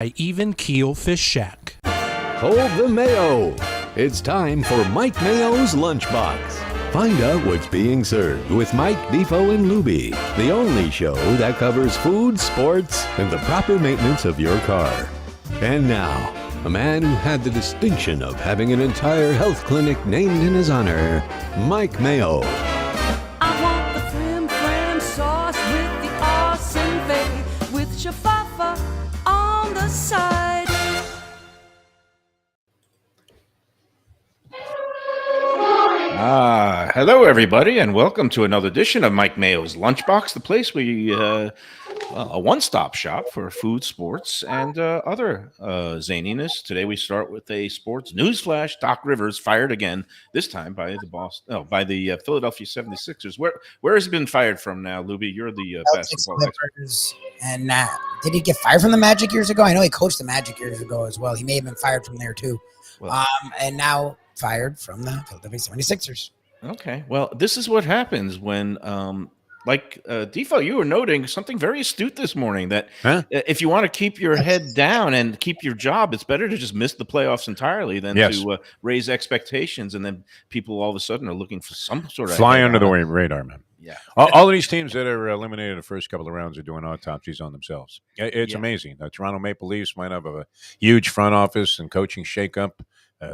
I even Keel Fish Shack. Hold the Mayo. It's time for Mike Mayo's Lunchbox. Find out what's being served with Mike, Defo and Lubie, the only show that covers food, sports, and the proper maintenance of your car. And now, a man who had the distinction of having an entire health clinic named in his honor, Mike Mayo. I want the flim flam sauce with the awesome bay with shafafa on the side. Hello, everybody, and welcome to another edition of Mike Mayo's Lunchbox, the place where a one-stop shop for food, sports, and other zaniness. Today, we start with a sports news flash. Doc Rivers fired again, this time by the Philadelphia 76ers. Where has he been fired from now, Lubie? You're the basketball expert. And did he get fired from the Magic years ago? I know he coached the Magic years ago as well. He may have been fired from there too. Well, and now fired from the Philadelphia 76ers. Okay. Well, this is what happens when, Defo, you were noting something very astute this morning, that if you want to keep your head down and keep your job, it's better to just miss the playoffs entirely than to raise expectations. And then people all of a sudden are looking for some sort of fly under the radar, man. Yeah. All of these teams that are eliminated in the first couple of rounds are doing autopsies on themselves. It's amazing. The Toronto Maple Leafs might have a huge front office and coaching shakeup.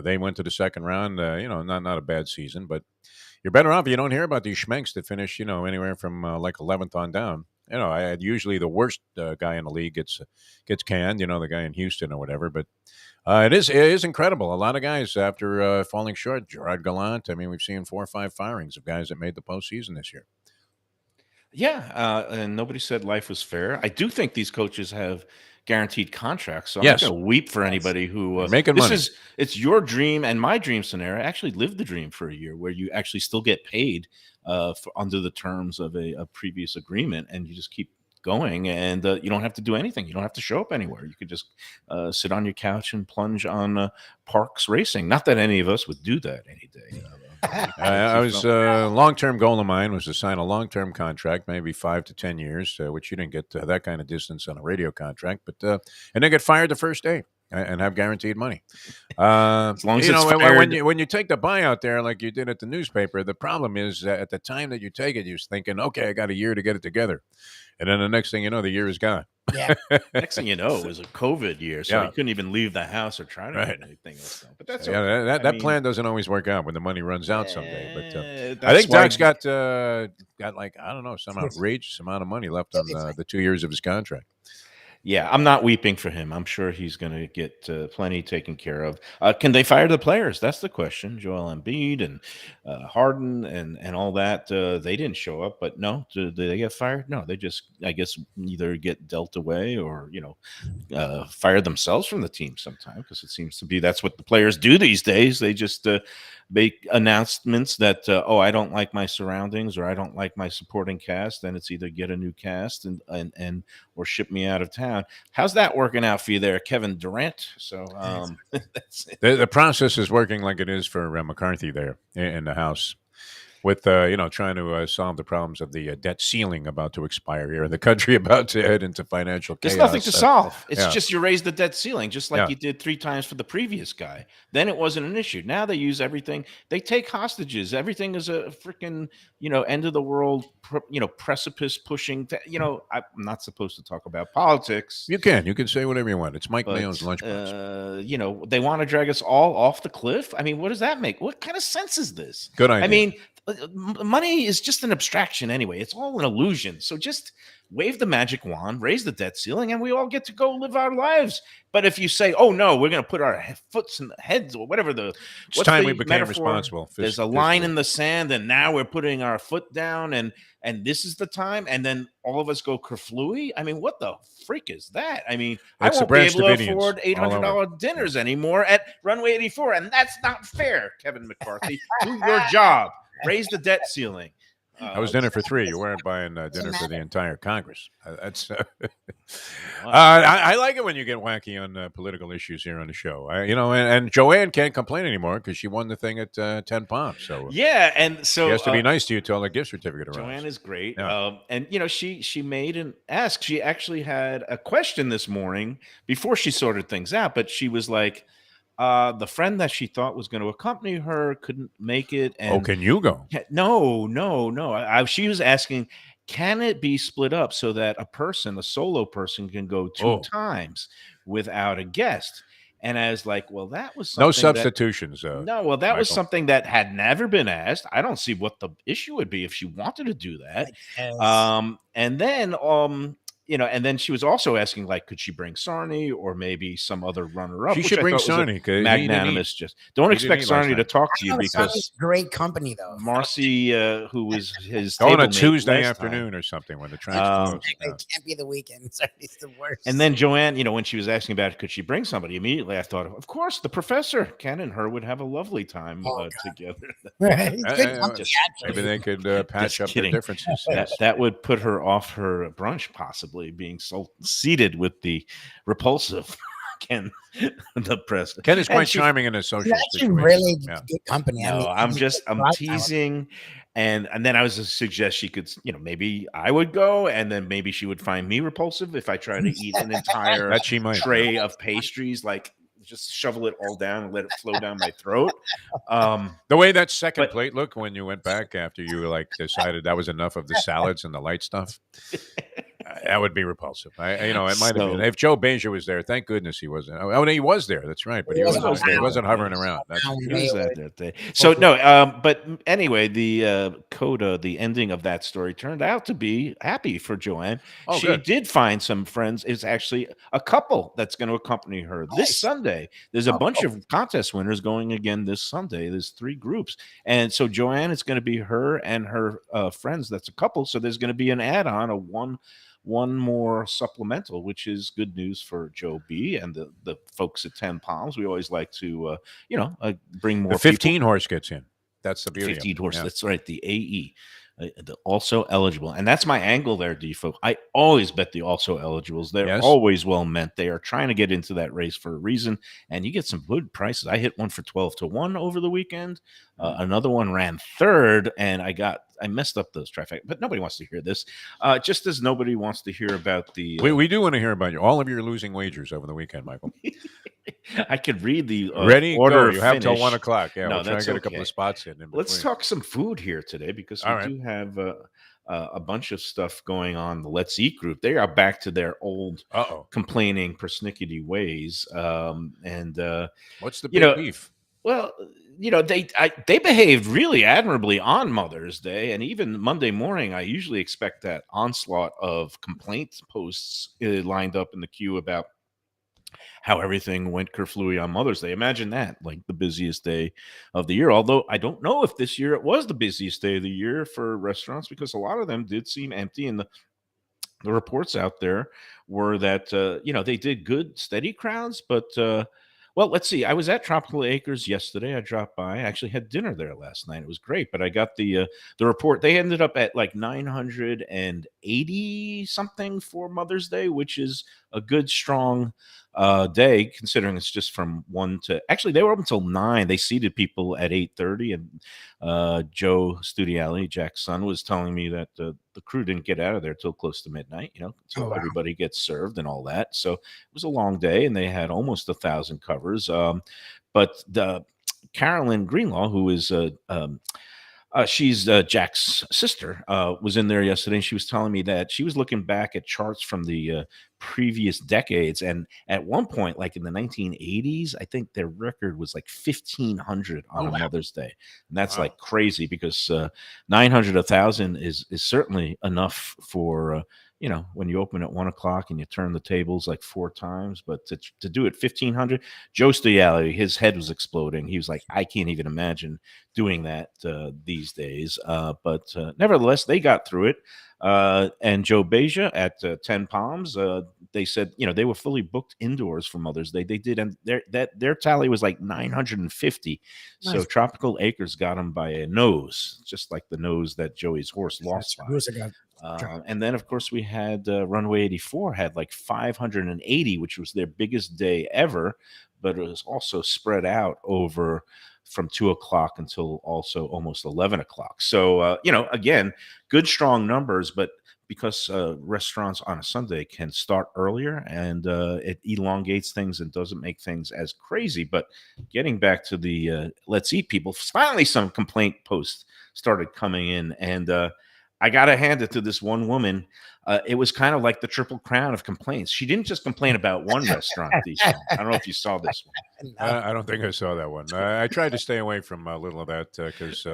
They went to the second round. Not a bad season, but you're better off if you don't hear about these schmenks that finish, anywhere from like 11th on down. Usually the worst guy in the league gets canned. The guy in Houston or whatever. But it is incredible. A lot of guys after falling short. Gerard Gallant. I mean, we've seen 4 or 5 firings of guys that made the postseason this year. Yeah, and nobody said life was fair. I do think these coaches have guaranteed contracts, so I'm not going to weep for anybody who making money. It's your dream and my dream scenario. I actually lived the dream for a year where you actually still get paid under the terms of a previous agreement, and you just keep going, and you don't have to do anything. You don't have to show up anywhere. You could just sit on your couch and plunge on parks racing. Not that any of us would do that any day. I was long-term goal of mine was to sign a long-term contract, maybe 5 to 10 years, which you didn't get that kind of distance on a radio contract, but and then get fired the first day and have guaranteed money. As long as it's fair. When you take the buyout there, like you did at the newspaper, the problem is that at the time that you take it, you're thinking, okay, I got a year to get it together, and then the next thing you know, the year is gone. Yeah. Next thing you know, it was a COVID year, so you couldn't even leave the house or try to do anything else. But that's that plan doesn't always work out when the money runs out someday. But I think Doc's got like, I don't know, some outrageous amount of money left on the 2 years of his contract. Yeah, I'm not weeping for him. I'm sure he's going to get plenty taken care of. Can they fire the players? That's the question. Joel Embiid and Harden and all that, they didn't show up. But no, did they get fired? No, they just, I guess, either get dealt away or, fire themselves from the team sometime, because it seems to be that's what the players do these days. They just make announcements that, I don't like my surroundings or I don't like my supporting cast. Then it's either get a new cast and or ship me out of town. How's that working out for you there, Kevin Durant? So that's it. The process is working like it is for McCarthy there in the House, with trying to solve the problems of the debt ceiling about to expire here, and the country about to head into financial chaos. There's nothing to solve. It's just you raise the debt ceiling, just like you did 3 times for the previous guy. Then it wasn't an issue. Now they use everything. They take hostages. Everything is a freaking end of the world. Precipice pushing. I'm not supposed to talk about politics. You can say whatever you want. It's Mike Mayo's Lunchbox. They want to drag us all off the cliff. I mean, what does that make? What kind of sense is this? Good idea. I mean, money is just an abstraction anyway. It's all an illusion. So just wave the magic wand, raise the debt ceiling, and we all get to go live our lives. But if you say, "Oh no, we're going to put our foots in the heads," or whatever it's time we became responsible. There's a line in the sand, and now we're putting our foot down, and this is the time, and then all of us go kerflooey. I mean, what the freak is that? I mean, I won't be able to afford $800 dinners anymore at Runway 84, and that's not fair, Kevin McCarthy. Do your job. Raise the debt ceiling. That was dinner for three. You weren't buying dinner for the entire Congress. That's. Wow. I like it when you get wacky on political issues here on the show. And Joanne can't complain anymore because she won the thing at 10 pounds. So Yeah, and she so has to be nice to you till the gift certificate arrives. Joanne is great. Yeah. And she made an ask. She actually had a question this morning before she sorted things out, but she was like, the friend that she thought was going to accompany her couldn't make it. And can you go? No. She was asking, can it be split up so that a solo person, can go two times without a guest? And I was like, well, that was something no substitutions. That was something that had never been asked. I don't see what the issue would be if she wanted to do that. And then she was also asking, like, could she bring Sarni or maybe some other runner-up? She should bring Sarni. Magnanimous. Just don't expect Sarni to talk to you because great company though. Marcy, who was his on a table mate Tuesday last afternoon time, or something when the track's closed. It can't be the weekend. It's the worst. And then Joanne, when she was asking about could she bring somebody, immediately I thought, of course, the professor, Ken and her would have a lovely time together. Right. Maybe they could patch up their differences. That would put her off her brunch, possibly being so seated with the repulsive Ken, the president. Ken is quite charming in his social situation. Really good company. No, I'm teasing. And then I was to suggest she could, maybe I would go, and then maybe she would find me repulsive if I try to eat an entire tray of pastries, like just shovel it all down and let it flow down my throat. The way that second plate looked when you went back after you decided that was enough of the salads and the light stuff. That would be repulsive. It might have been. If Joe Beja was there, thank goodness he wasn't. Oh, he was there. That's right. But he wasn't hovering around. That day. So but anyway, the coda, the ending of that story turned out to be happy for Joanne. She did find some friends. It's actually a couple that's going to accompany her this Sunday. There's a bunch of contest winners going again this Sunday. There's 3 groups, and so Joanne is going to be her and her friends. That's a couple. So there's going to be an add-on, one more supplemental, which is good news for Joe B and the folks at 10 Palms. We always like to, bring more. The 15 horse gets in. That's the beauty. 15 horse. That's right. The AE. Also eligible, and that's my angle there, Defo. I always bet the also eligibles. They're always well meant. They are trying to get into that race for a reason, and you get some good prices. I hit one for 12-1 over the weekend. Another one ran third, and I messed up those trifecta, but nobody wants to hear this. Just as nobody wants to hear about the. We do want to hear about all of your losing wagers over the weekend, Michael. I could read the ready order. Go. You have till 1 o'clock. Yeah, no, we'll try to get a couple of spots in. Let's talk some food here today because we do have a bunch of stuff going on. The Let's Eat group, they are back to their old complaining persnickety ways. What's the big beef? Well, they behaved really admirably on Mother's Day, and even Monday morning. I usually expect that onslaught of complaint posts lined up in the queue about how everything went kerflooey on Mother's Day. Imagine that, like the busiest day of the year. Although I don't know if this year it was the busiest day of the year for restaurants, because a lot of them did seem empty. And the reports out there were that, they did good, steady crowds. But, well, let's see. I was at Tropical Acres yesterday. I dropped by. I actually had dinner there last night. It was great. But I got the report. They ended up at like 980 something for Mother's Day, which is a good, strong day, considering it's just from 1 to actually they were up until 9. They seated people at 8:30, and Joe Studiali, Jack's son, was telling me that the crew didn't get out of there till close to midnight, until everybody gets served and all that. So it was a long day, and they had almost 1,000 covers. But the Carolyn Greenlaw, who is she's Jack's sister, was in there yesterday, and she was telling me that she was looking back at charts from the previous decades, and at one point, like in the 1980s, I think their record was like 1,500 on a Mother's Day, and that's like crazy because 900, 1,000 is certainly enough for when you open at 1 o'clock and you turn the tables like 4 times, but to do it 1,500, Joe Stoyali, his head was exploding. He was like, I can't even imagine doing that these days. But nevertheless, they got through it. And Joe Beja at 10 Palms, they said, they were fully booked indoors for Mother's Day. They did, and their tally was like 950. So Nice. Tropical Acres got them by a nose, just like the nose that Joey's horse lost by. And then, of course, we had Runway 84 had like 580, which was their biggest day ever, but it was also spread out over from 2 o'clock until also almost 11 o'clock. So, again, good, strong numbers, but because restaurants on a Sunday can start earlier and it elongates things and doesn't make things as crazy. But getting back to the Let's Eat people, finally some complaint posts started coming in. And I got to hand it to this one woman. It was kind of like the triple crown of complaints. She didn't just complain about one restaurant, Disha. I don't know if you saw this one. I don't think I saw that one. I tried to stay away from a little of that because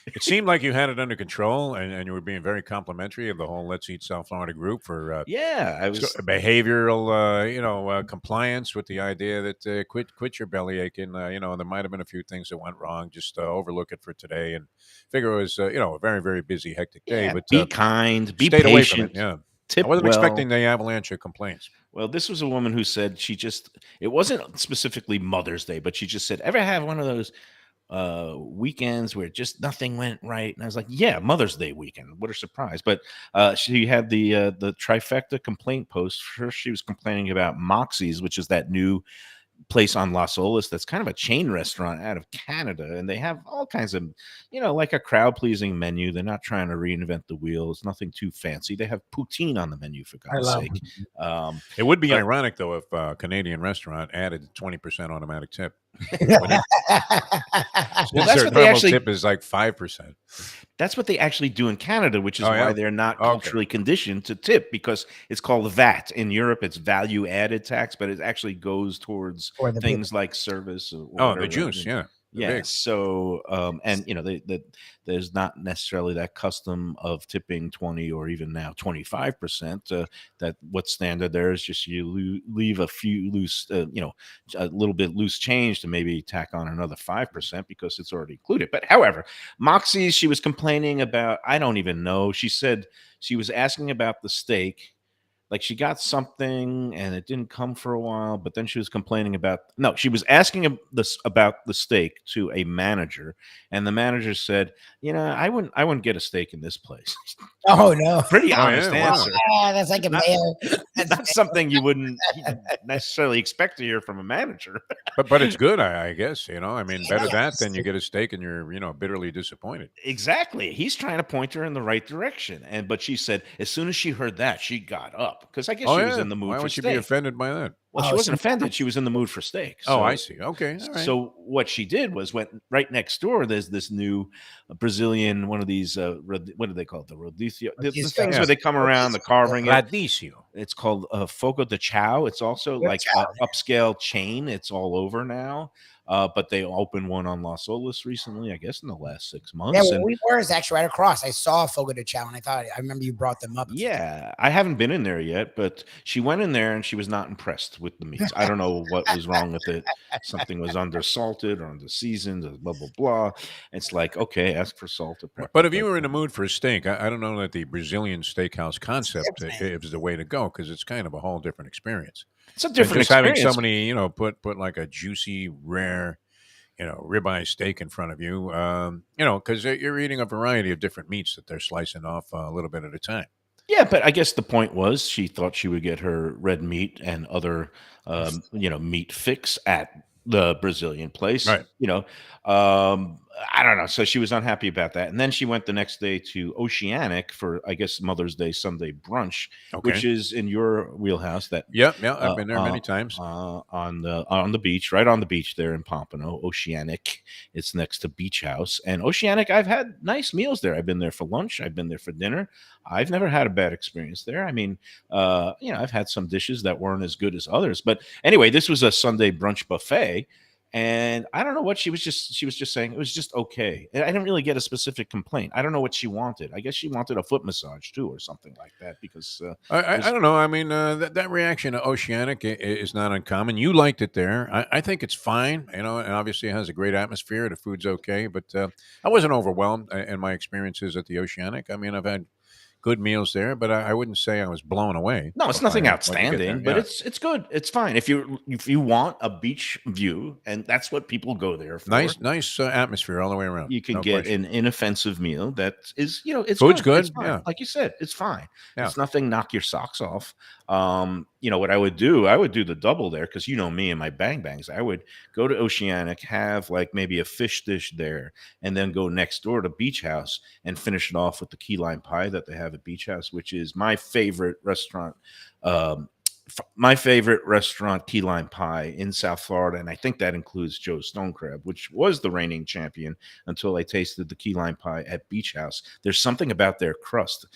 it seemed like you had it under control and you were being very complimentary of the whole Let's Eat South Florida group for Yeah, I was behavioral compliance with the idea that quit your belly aching. There might have been a few things that went wrong. Just overlook it for today and figure it was a very, very busy, hectic day. yeah, But be kind, be stayed away from patient. it. Yeah. Tip I wasn't well. expecting the avalanche of complaints. Well, this was a woman who said it wasn't specifically Mother's Day, but she just said, ever have one of those weekends where just nothing went right? And I was like, yeah, Mother's Day weekend. What a surprise. But she had the trifecta complaint post. First, she was complaining about Moxie's, which is that new place on Las Olas that's kind of a chain restaurant out of Canada, and they have all kinds of like a crowd pleasing menu. They're not trying to reinvent the wheel. It's nothing too fancy. They have poutine on the menu, for God's sake. It would be ironic though if a Canadian restaurant added 20% automatic tip. Well, that's what they actually tip is like 5%. That's what they actually do in Canada, which is Oh, why yeah? they're not Okay. culturally conditioned to tip, because it's called VAT. In Europe, it's value added tax, but it actually goes towards For the things like service. Or Oh, whatever. the juice, yeah. Yeah. Big. So, and there's not necessarily that custom of tipping 20 or even now 25%. That what's standard there is just you leave a few loose, a little bit loose change to maybe tack on another 5% because it's already included. But however, Moxie, she was complaining about, I don't even know. She said she was asking about the steak. Like she got something and it didn't come for a while, but then she was complaining she was asking about the steak to a manager, and the manager said, I wouldn't get a steak in this place. Oh no. Pretty Oh, honest yeah, wow. answer. That's like a Not- Mayo. Not something you wouldn't necessarily expect to hear from a manager. But it's good, I guess. I mean, better that than you get a steak and you're bitterly disappointed. Exactly. He's trying to point her in the right direction. But she said as soon as she heard that, she got up because I guess she was in the mood Why for would she steak. be offended by that? Well, she Oh, wasn't offended. She was in the mood for steak. Oh, So- I see. Okay, all right. So what she did was went right next door. There's this new Brazilian, one of these, what do they call it? The rodízio. The Rodízio, things yeah. where they come around, the carving it. Radicio. It's called Fogo de Chao. It's also Good like chow, an upscale chain. It's all over now. But they opened one on Las Olas recently, I guess in the last 6 months. Yeah, well, and we were actually right across. I saw Fogo de Chao, and I remember you brought them up. yeah, I haven't been in there yet, but she went in there and she was not impressed with the meats. I don't know what was wrong with it. Something was undersalted or underseasoned, or blah, blah, blah. It's like, okay, ask for salt or pepper. But if you were in the mood for a steak, I don't know that the Brazilian steakhouse concept is the way to go because it's kind of a whole different experience. it's a And different just having experience. somebody, put like a juicy, rare, ribeye steak in front of you, because you're eating a variety of different meats that they're slicing off a little bit at a time. Yeah, but I guess the point was she thought she would get her red meat and other, meat fix at the Brazilian place. Right. I don't know. So she was unhappy about that. And then she went the next day to Oceanic for, I guess, Mother's Day Sunday brunch, which Okay. is in your wheelhouse. That Yeah, I've been there many times. on the beach, right on the beach there in Pompano. Oceanic, it's next to Beach House, and Oceanic. I've had nice meals there. I've been there for lunch. I've been there for dinner. I've never had a bad experience there. I mean, I've had some dishes that weren't as good as others, but anyway, this was a Sunday brunch buffet. And I don't know what she was just saying. It was just okay. And I didn't really get a specific complaint. I don't know what she wanted. I guess she wanted a foot massage too, or something like that. Because I don't know. I mean, that reaction to Oceanic is not uncommon. You liked it there. I think it's fine, and obviously it has a great atmosphere. The food's okay, but I wasn't overwhelmed in my experiences at the Oceanic. I mean, I've had good meals there, but I wouldn't say I was blown away. No, it's by nothing what you get there. outstanding, but Yeah, it's good. It's fine if you want a beach view, and that's what people go there for. nice atmosphere all the way around. You can No get question. an inoffensive meal that is, it's Food's good. It's good. fine. Yeah, Like you said, it's fine. yeah. It's nothing knock your socks off. What I would do the double there because you know me and my bang bangs. I would go to Oceanic, have like maybe a fish dish there, and then go next door to Beach House and finish it off with the key lime pie that they have at Beach House, which is my favorite restaurant. Um, my favorite restaurant, key lime pie in South Florida, and I think that includes Joe's Stone Crab, which was the reigning champion until I tasted the key lime pie at Beach House. There's something about their crust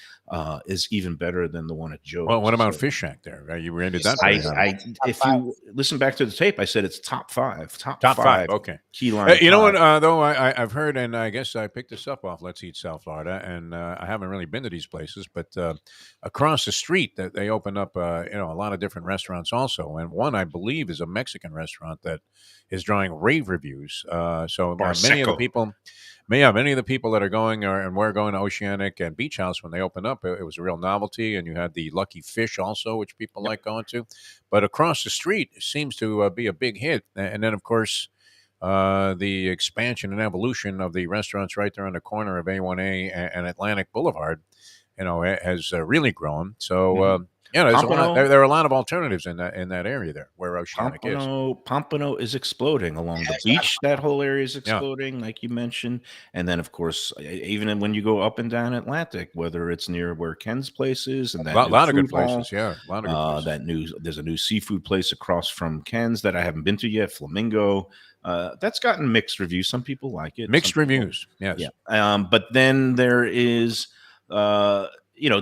is even better than the one at Well, Joe's. what about So Fish Shack there? You rated You that said very it. high. Top if five. you listen back to the tape, I said it's top five, Top five. Okay. key lime You know what? pie. Though I've heard, and I guess I picked this up off Let's Eat South Florida, and I haven't really been to these places, but across the street that they opened up, a lot of different restaurants also, and one I believe is a Mexican restaurant that is drawing rave reviews. So many of the Barseco. people. Yeah, many of the people that are going and we're going to Oceanic and Beach House when they opened up, it was a real novelty. And you had the Lucky Fish also, which people like going to. But across the street seems to be a big hit. And then, of course, the expansion and evolution of the restaurants right there on the corner of A1A and Atlantic Boulevard, has really grown. So, Mhm. there's a lot. Pompano There are a lot of alternatives in that area there where Oceanic is. Pompano is exploding along Yeah, the there's a lot of beach. That whole area is Yeah, exploding, like you mentioned. And then, of course, even when you go up and down Atlantic, whether it's near where Ken's place is and that a new lot of good food places. hall, Yeah, a lot of good places. there's a new seafood place across from Ken's that I haven't been to yet, Flamingo. That's gotten mixed reviews. Some people like it. Some Mixed people, reviews. Yes. yeah. But then there is,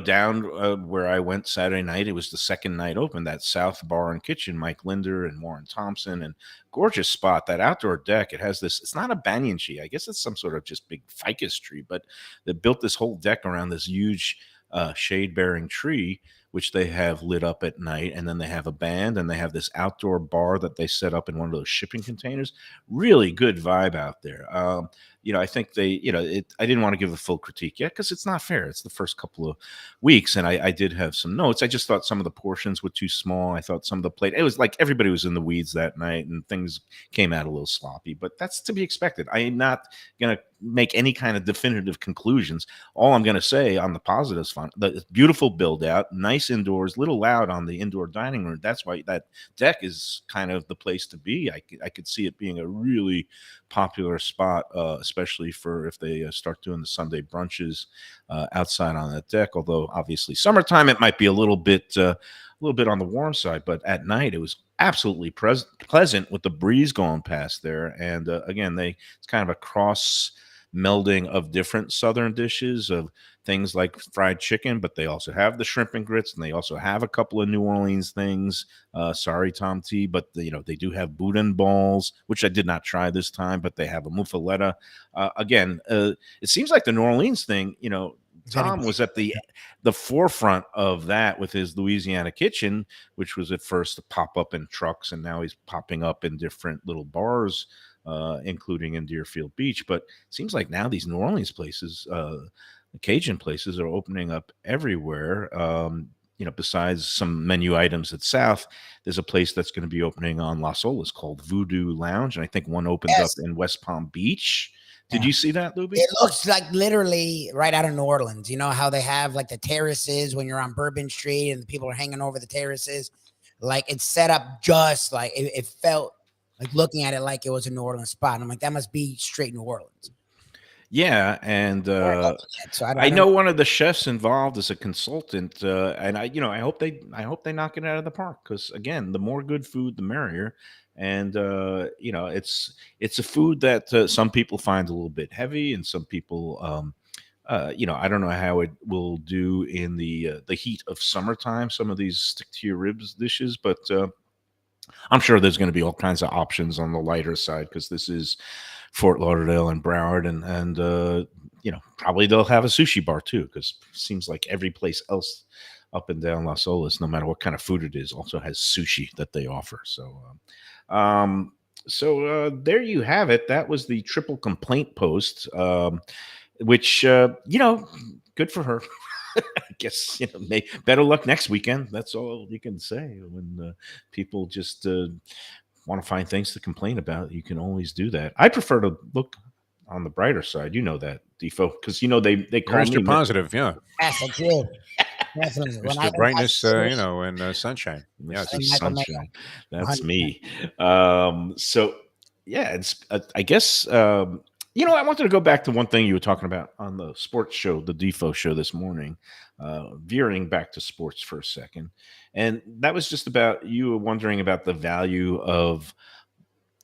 down where I went Saturday night, it was the second night open, that South Bar and Kitchen, Mike Linder and Warren Thompson, and gorgeous spot. That outdoor deck, it has this, it's not a banyan tree. I guess it's some sort of just big ficus tree, but they built this whole deck around this huge shade bearing tree, which they have lit up at night. And then they have a band and they have this outdoor bar that they set up in one of those shipping containers. Really good vibe out there. I think I didn't want to give a full critique yet because it's not fair. It's the first couple of weeks. And I did have some notes. I just thought some of the portions were too small. I thought some of the plate, it was like everybody was in the weeds that night and things came out a little sloppy, but that's to be expected. I am not going to make any kind of definitive conclusions. All I'm going to say on the positives front, the beautiful build out, nice indoors, little loud on the indoor dining room. That's why that deck is kind of the place to be. I could see it being a really popular spot, especially for if they start doing the Sunday brunches outside on that deck. Although obviously summertime, it might be a little bit on the warm side, but at night it was absolutely pleasant with the breeze going past there. And again, it's kind of a cross melding of different southern dishes of things like fried chicken, but they also have the shrimp and grits, and they also have a couple of New Orleans things. Sorry, Tom T, but they do have boudin balls, which I did not try this time, but they have a muffaletta. Again, it seems like the New Orleans thing, Tom was at the forefront of that with his Louisiana Kitchen, which was at first to pop up in trucks, and now he's popping up in different little bars, including in Deerfield Beach. But it seems like now these New Orleans places, the Cajun places, are opening up everywhere. Besides some menu items at South, there's a place that's going to be opening on Las Olas called Voodoo Lounge, and I think one opens up in West Palm Beach. Did you see that, Lubie? It looks like literally right out of New Orleans. You know how they have like the terraces when you're on Bourbon Street and the people are hanging over the terraces? Like it's set up just like it felt like looking at it like it was a New Orleans spot. And I'm like, that must be straight New Orleans. Yeah, and So I know one of the chefs involved is a consultant, and I hope they knock it out of the park because again, the more good food, the merrier. And it's a food that some people find a little bit heavy, and some people, I don't know how it will do in the heat of summertime. Some of these stick to your ribs dishes, but I'm sure there's going to be all kinds of options on the lighter side because this is Fort Lauderdale and Broward, and probably they'll have a sushi bar too because it seems like every place else up and down Las Olas, no matter what kind of food it is, also has sushi that they offer. So, there you have it. That was the triple complaint post, which good for her. I guess better luck next weekend. That's all you can say when people just want to find things to complain about. You can always do that. I prefer to look on the brighter side. You know that, Defo, because they You're call me Mr. Positive, yeah. Yes, that's you. Definitely. Mr. Brightness, and sunshine. Mr. Yes. Michael Mayo. Sunshine. That's 100%. me. So yeah, it's I guess I wanted to go back to one thing you were talking about on the sports show, the Defo show this morning, veering back to sports for a second. And that was just about you were wondering about the value of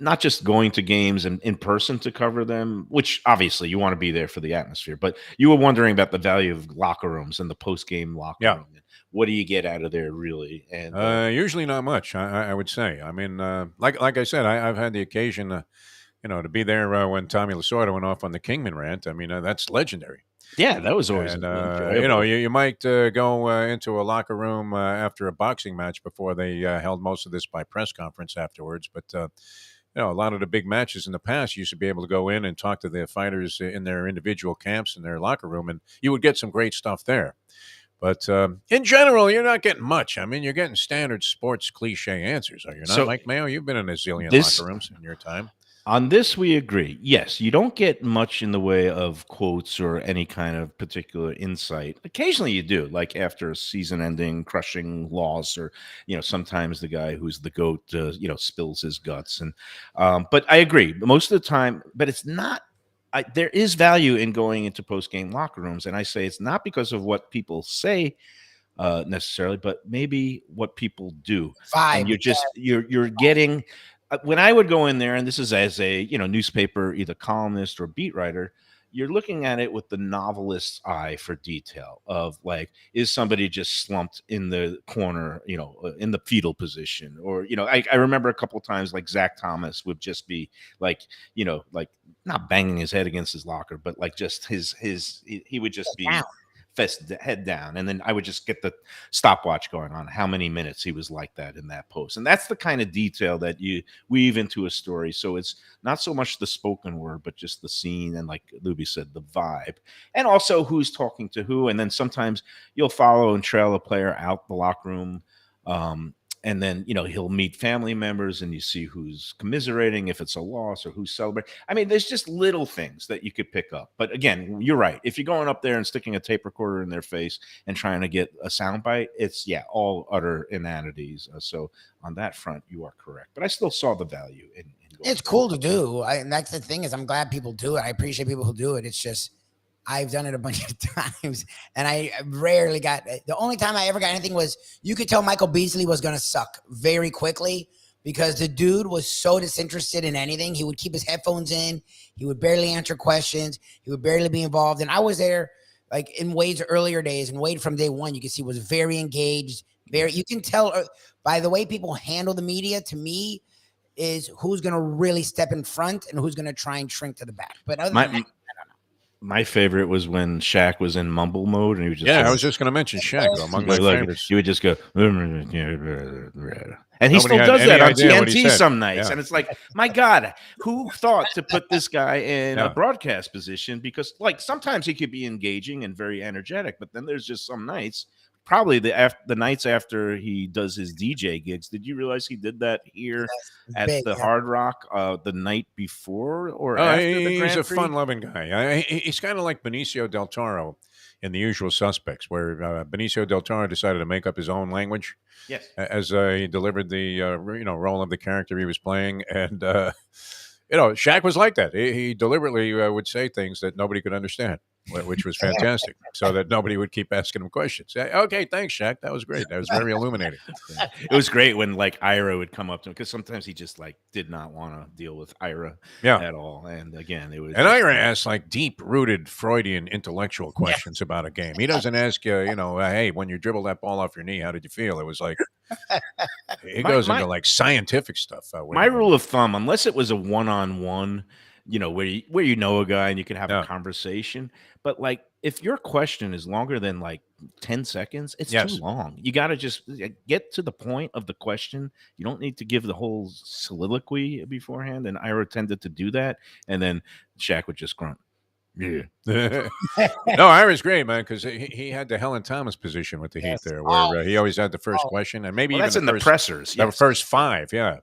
not just going to games and in person to cover them, which obviously you want to be there for the atmosphere, but you were wondering about the value of locker rooms and the post game locker Yeah. room. What do you get out of there, really? And Usually not much, I would say. I mean, like I said, I've had the occasion, to be there when Tommy Lasorda went off on the Kingman rant. I mean, that's legendary. yeah, that was always And enjoyable. you might go into a locker room after a boxing match before they held most of this by press conference afterwards. But a lot of the big matches in the past, you used to be able to go in and talk to the fighters in their individual camps in their locker room, and you would get some great stuff there. But in general, you're not getting much. I mean, you're getting standard sports cliche answers, are you not, So, Mike Mayo? You've been in a zillion this locker rooms in your time. On this, we agree. Yes, you don't get much in the way of quotes or any kind of particular insight. Occasionally you do, like after a season-ending crushing loss, or sometimes the guy who's the GOAT, spills his guts. And but I agree, most of the time. But it's not. There is value in going into post-game locker rooms, and I say it's not because of what people say necessarily, but maybe what people do. And Vibe. you're just you're getting when I would go in there, and this is as a newspaper either columnist or beat writer, you're looking at it with the novelist's eye for detail of like, is somebody just slumped in the corner, in the fetal position, or I remember a couple of times like Zach Thomas would just be like, like not banging his head against his locker, but like just he would just be Down. head down, and then I would just get the stopwatch going on how many minutes he was like that in that post. And that's the kind of detail that you weave into a story, so it's not so much the spoken word but just the scene, and like Lubie said, the vibe, and also who's talking to who. And then sometimes you'll follow and trail a player out the locker room, and then he'll meet family members, and you see who's commiserating if it's a loss or who's celebrating. I mean, there's just little things that you could pick up. But again, you're right. If you're going up there and sticking a tape recorder in their face and trying to get a soundbite, it's all utter inanities. So on that front, you are correct. But I still saw the value in going. It's cool to do. And that's the thing, is I'm glad people do it. I appreciate people who do it. It's just I've done it a bunch of times, and I rarely got. The only time I ever got anything was you could tell Michael Beasley was going to suck very quickly, because the dude was so disinterested in anything. He would keep his headphones in. He would barely answer questions. He would barely be involved. And I was there like in Wade's earlier days, and Wade from day one, you can see was very engaged. You can tell by the way people handle the media, to me, is who's going to really step in front and who's going to try and shrink to the back. But other than that, my favorite was when Shaq was in mumble mode, and he was just I was just going to mention Shaq, among my favorites. He would just go, and he Nobody still had does any that on idea what he TNT said. some nights. Yeah. And it's like, my God, who thought to put this guy in a broadcast position? Because like sometimes he could be engaging and very energetic, but then there's just some nights. Probably the nights after he does his DJ gigs. Did you realize he did that here at the Hard Rock the night before or after the Grand He's a Prix? fun-loving guy. He's kind of like Benicio del Toro in The Usual Suspects, where Benicio del Toro decided to make up his own language. Yes, as he delivered the role of the character he was playing, and Shaq was like that. He deliberately would say things that nobody could understand, which was fantastic, so that nobody would keep asking him questions. Okay, thanks, Shaq. That was great. That was very illuminating. It was great when like Ira would come up to him, because sometimes he just like did not want to deal with Ira at all. And again, it was. And Ira asks like deep-rooted Freudian intellectual questions about a game. He doesn't ask you, hey, when you dribbled that ball off your knee, how did you feel? It was like it goes into like scientific stuff. My rule of thumb, unless it was a one-on-one, where you know a guy and you can have a conversation. But like, if your question is longer than like 10 seconds, it's too long. You got to just get to the point of the question. You don't need to give the whole soliloquy beforehand. And Ira tended to do that. And then Shaq would just grunt. Yeah. No, Ira's great, man, because he had the Helen Thomas position with the Heat Yes. there, where Oh, he always had the first oh. question, and maybe Well, even that's in the pressers. the Yes. first five, yeah.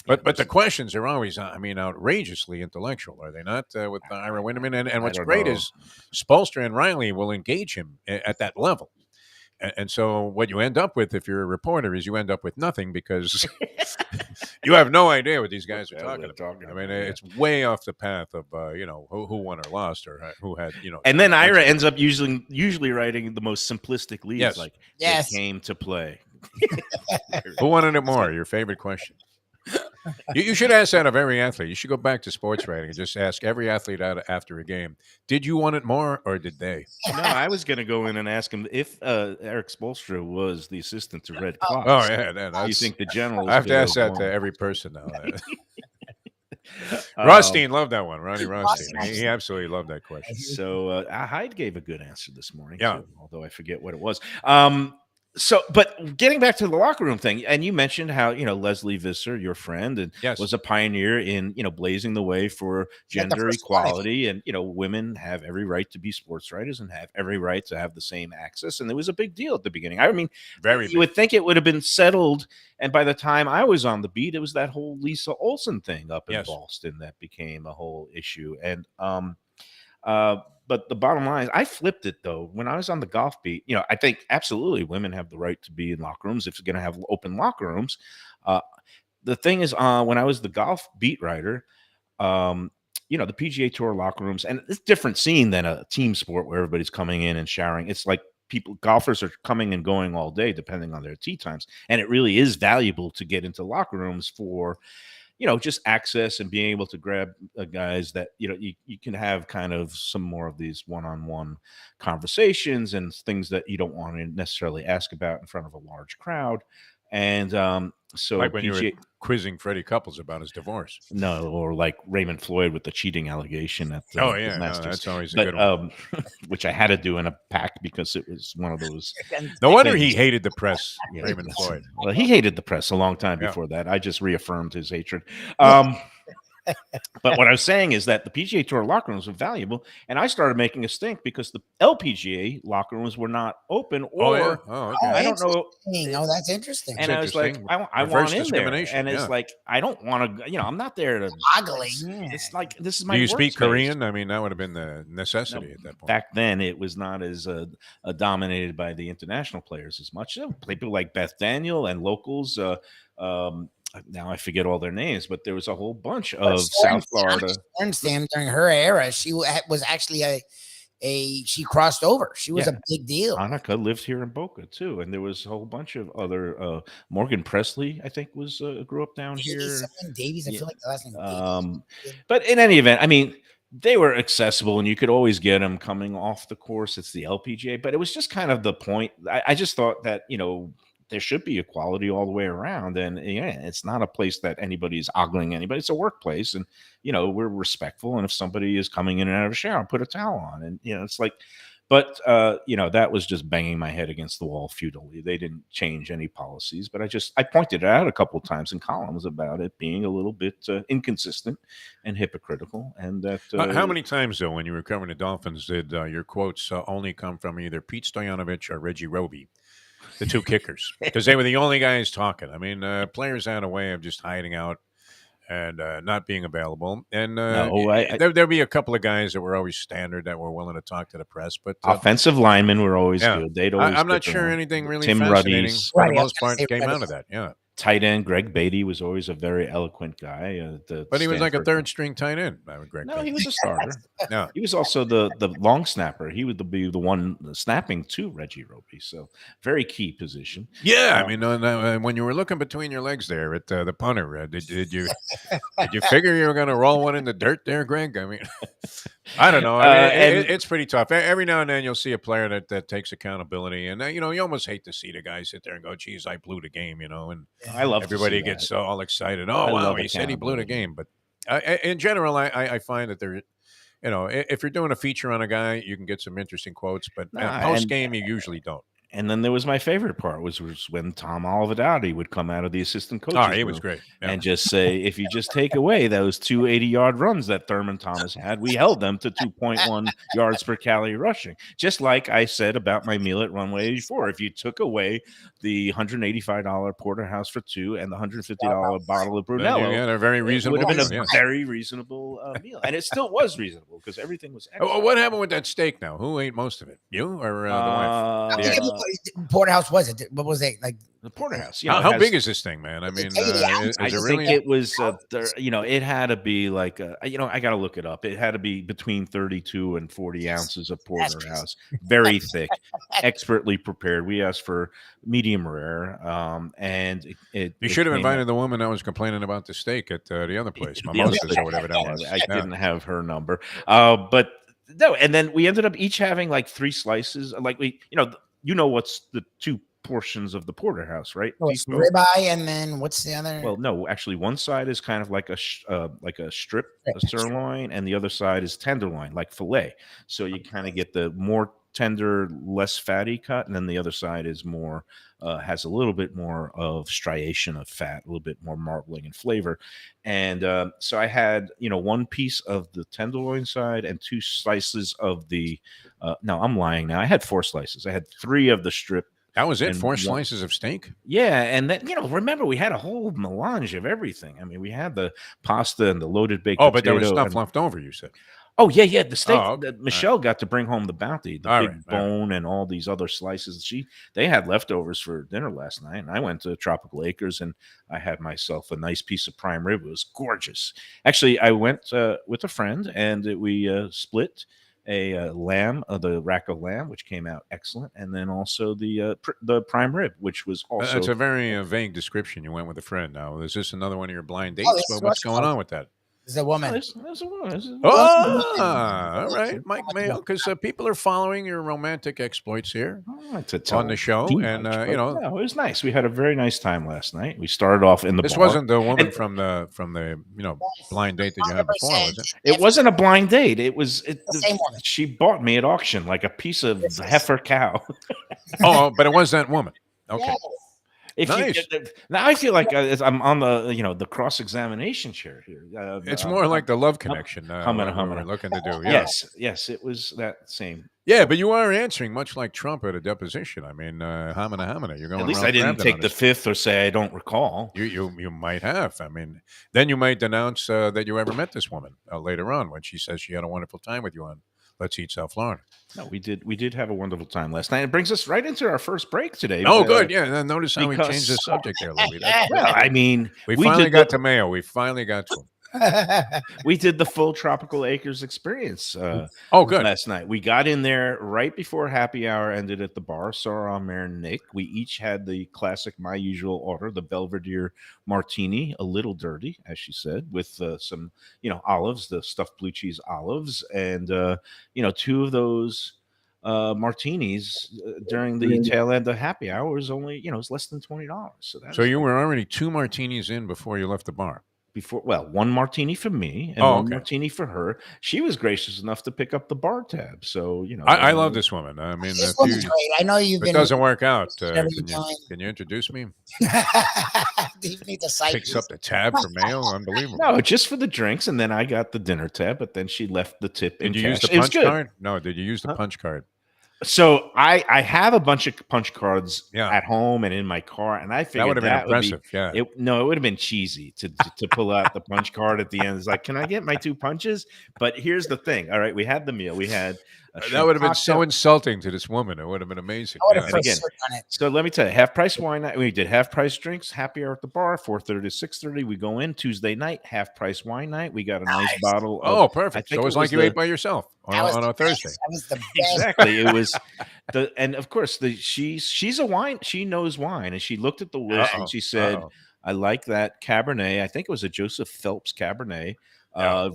Yeah, But the questions are always, I mean, outrageously intellectual, are they not? With Ira Winderman, and I what's don't great know. is Spolstra and Riley will engage him at that level. And so what you end up with, if you're a reporter, is you end up with nothing because you have no idea what these guys are talking about. I mean, it's way off the path of who won or lost or who had And then Ira points. ends up usually writing the most simplistic leads, Yes. like Yes. they came to play. Who wanted it more? Your favorite question. You should ask that of every athlete. You should go back to sports writing and just ask every athlete after a game, did you want it more or did they? No, I was going to go in and ask him if Eric Spolstra was the assistant to Red Klopp. Oh, yeah. Do you think the Generals? I have to could ask that to won? every person now. Rothstein loved that one. Ronnie Rothstein. He absolutely loved that question. So Hyde gave a good answer this morning, Yeah. too, although I forget what it was. But getting back to the locker room thing, and you mentioned how, Leslie Visser, your friend, and Yes. was a pioneer in, blazing the way for gender equality. And, women have every right to be sports writers and have every right to have the same access. And it was a big deal at the beginning. I mean, Very you would think it would have been settled. And by the time I was on the beat, it was that whole Lisa Olson thing up in Yes. Boston that became a whole issue. And, but the bottom line is, I flipped it though. When I was on the golf beat, I think absolutely women have the right to be in locker rooms if you're going to have open locker rooms. The thing is, when I was the golf beat writer, the PGA Tour locker rooms, and it's a different scene than a team sport where everybody's coming in and showering. It's like golfers are coming and going all day depending on their tee times, and it really is valuable to get into locker rooms for just access and being able to grab guys that, you can have kind of some more of these one-on-one conversations and things that you don't want to necessarily ask about in front of a large crowd. And so Like when you were quizzing Freddie Couples about his divorce. No, or like Raymond Floyd with the cheating allegation at the No, Masters. that's always a good one. Which I had to do in a pack because it was one of those. No wonder he hated the press, Raymond Floyd. Well, he hated the press a long time Yeah. before that. I just reaffirmed his hatred. But what I was saying is that the PGA Tour locker rooms were valuable, and I started making a stink because the LPGA locker rooms were not open. Or Oh, okay. I don't know. Oh, that's interesting. And I was like, interesting. I Reverse want in there, discrimination, and it's yeah. like I don't want to. I'm not there to. Ugly. It's like this is my. Do you speak workspace. Korean? I mean, that would have been the necessity at that point. Back then, it was not as dominated by the international players as much. People like Beth Daniel and locals. Now I forget all their names, but there was a whole bunch of South Florida. Stan, during her era, she was actually she crossed over. She was a big deal. Annika lived here in Boca too, and there was a whole bunch of other. Morgan Presley, I think, was grew up down here. Davies, I feel like the last name. But in any event, I mean, they were accessible, and you could always get them coming off the course. It's the LPGA, but it was just kind of the point. I just thought that there should be equality all the way around, and it's not a place that anybody's ogling anybody. It's a workplace, and we're respectful. And if somebody is coming in and out of a shower, put a towel on, and it's like. But that was just banging my head against the wall futilely. They didn't change any policies, but I pointed it out a couple of times in columns about it being a little bit inconsistent and hypocritical. And that how many times though, when you were covering the Dolphins, did your quotes only come from either Pete Stoyanovich or Reggie Roby? The two kickers, because they were the only guys talking. I mean, players had a way of just hiding out and not being available. And there'd be a couple of guys that were always standard that were willing to talk to the press. But offensive linemen were always good. They'd always. I'm not sure anything really Tim fascinating Ruddy's, for the most part came out of that. Yeah. Tight end Greg Beatty was always a very eloquent guy. But he was like a third string tight end. Greg no, Beatty. he was a starter. No, he was also the long snapper. He would be the one snapping to Reggie Roby. So very key position. Yeah, I mean, when you were looking between your legs there at the punter, did you figure you were going to roll one in the dirt there, Greg? I mean, I don't know. I mean, it's pretty tough. Every now and then you'll see a player that takes accountability, and you almost hate to see the guy sit there and go, "Geez, I blew the game," and I love everybody gets all excited. Oh, wow, he said he blew the game. But in general, I find that there, if you're doing a feature on a guy, you can get some interesting quotes, but post game, you usually don't. And then there was my favorite part, was when Tom Olivadotti would come out of the assistant coach's he room was great. Yeah. and just say, if you just take away those 2 80-yard runs that Thurman Thomas had, we held them to 2.1 yards per carry rushing. Just like I said about my meal at Runway 84. If you took away the $185 porterhouse for two and the $150 bottle of Then Brunello, you had a very it reasonable would have been meal, a yes. very reasonable meal. And it still was reasonable because everything was excellent. What happened with that steak now? Who ate most of it? You or the wife? I Yeah. think porterhouse was it? What was it like? The porterhouse. How big is this thing, man? I mean, It's 80 ounces. I is it think really? it was, it had to be like, I got to look it up. It had to be between 32 and 40 ounces of porterhouse. Very thick, expertly prepared. We asked for medium rare. And You should have invited the woman that was complaining about the steak at the other place, the Mimosas other or whatever that place. was. I didn't have her number. But no, and then we ended up each having like 3 slices. Like what's the 2 portions of the porterhouse, right? Oh, it's Defo? ribeye, and then what's the other? Well, no, actually, one side is kind of like a strip, a sirloin, and the other side is tenderloin, like fillet. So you kind of get the more tender, less fatty cut, and then the other side is more has a little bit more of striation of fat, a little bit more marbling and flavor. And so I had 1 piece of the tenderloin side and 2 slices of the. No, I'm lying now. I had 4 slices. I had 3 of the strip. That was it? And 4 slices of steak? Yeah, and then remember we had a whole melange of everything. I mean, we had the pasta and the loaded baked potato. But there was stuff left over, you said. Oh yeah, the steak. Oh, okay. Michelle got to bring home the bounty, the All big right, bone, and all these other slices. They had leftovers for dinner last night, and I went to Tropical Acres and I had myself a nice piece of prime rib. It was gorgeous. Actually, I went with a friend and we split a lamb, the rack of lamb, which came out excellent, and then also the prime rib, which was also. That's a very vague description. You went with a friend. Now, is this another one of your blind dates? this is What's going on with that? It's a woman. There's a woman. All right, Mike Mayo, because people are following your romantic exploits here on the show, and no, it was nice. We had a very nice time last night. We started off in the. This bar. wasn't the woman from the blind date that you had before, was it? It wasn't a blind date. It was the same woman. She bought me at auction like a piece of heifer cow. But it was that woman. Okay. Yes. Nice. Now I feel like I'm on the cross examination chair here. It's more like the love connection. Humana. We're looking to do. Yeah. Yes, it was that same. Yeah, but you are answering much like Trump at a deposition. I mean, hamina. You're going. At least around I didn't grabbing take on the this. fifth or say I don't recall. You might have. I mean, then you might denounce that you ever met this woman later on when she says she had a wonderful time with you on Let's Eat South Florida. No, we did have a wonderful time last night. It brings us right into our first break today. Oh, good. Yeah. Notice how we changed the subject there, Lubie. Well, I mean, we finally got to Mayo. We finally got to him. We did the full Tropical Acres experience. Good. Last night we got in there right before happy hour ended at the bar. Saw our mayor Nick. We each had the classic, my usual order, the Belvedere martini, a little dirty, as she said, with some olives, the stuffed blue cheese olives, and 2 of those martinis during the tail end of happy hour was only it's less than $20. So you were already 2 martinis in before you left the bar. One martini for me and one martini for her. She was gracious enough to pick up the bar tab. So, I love this woman. I mean, This woman's great. I know you've if been. it doesn't work out, Whatever can you're doing. you introduce me? You need to cite Picks this. up the tab for Mayo. Unbelievable. No, just for the drinks, and then I got the dinner tab, but then she left the tip in Did you cash. use the It was punch good. card? No, did you use the punch card? So I have a bunch of punch cards Yeah. at home and in my car, and I figured That would have been impressive. Yeah. It would have been cheesy to pull out the punch card at the end. It's like, can I get my 2 punches? But here's the thing. All right, we had the meal. We had That would have been so insulting to this woman. It would have been amazing. I would have And put again, syrup on it. So let me tell you, half price wine night. We did half price drinks, happy hour at the bar, 4:30 to 6:30. We go in Tuesday night, half price wine night. We got a nice bottle. Oh, I perfect. think So it was like you ate by yourself on a Thursday. That was the best. Exactly. It was and of course she's a wine. She knows wine, and she looked at the list and she said, "I like that Cabernet. I think it was a Joseph Phelps Cabernet."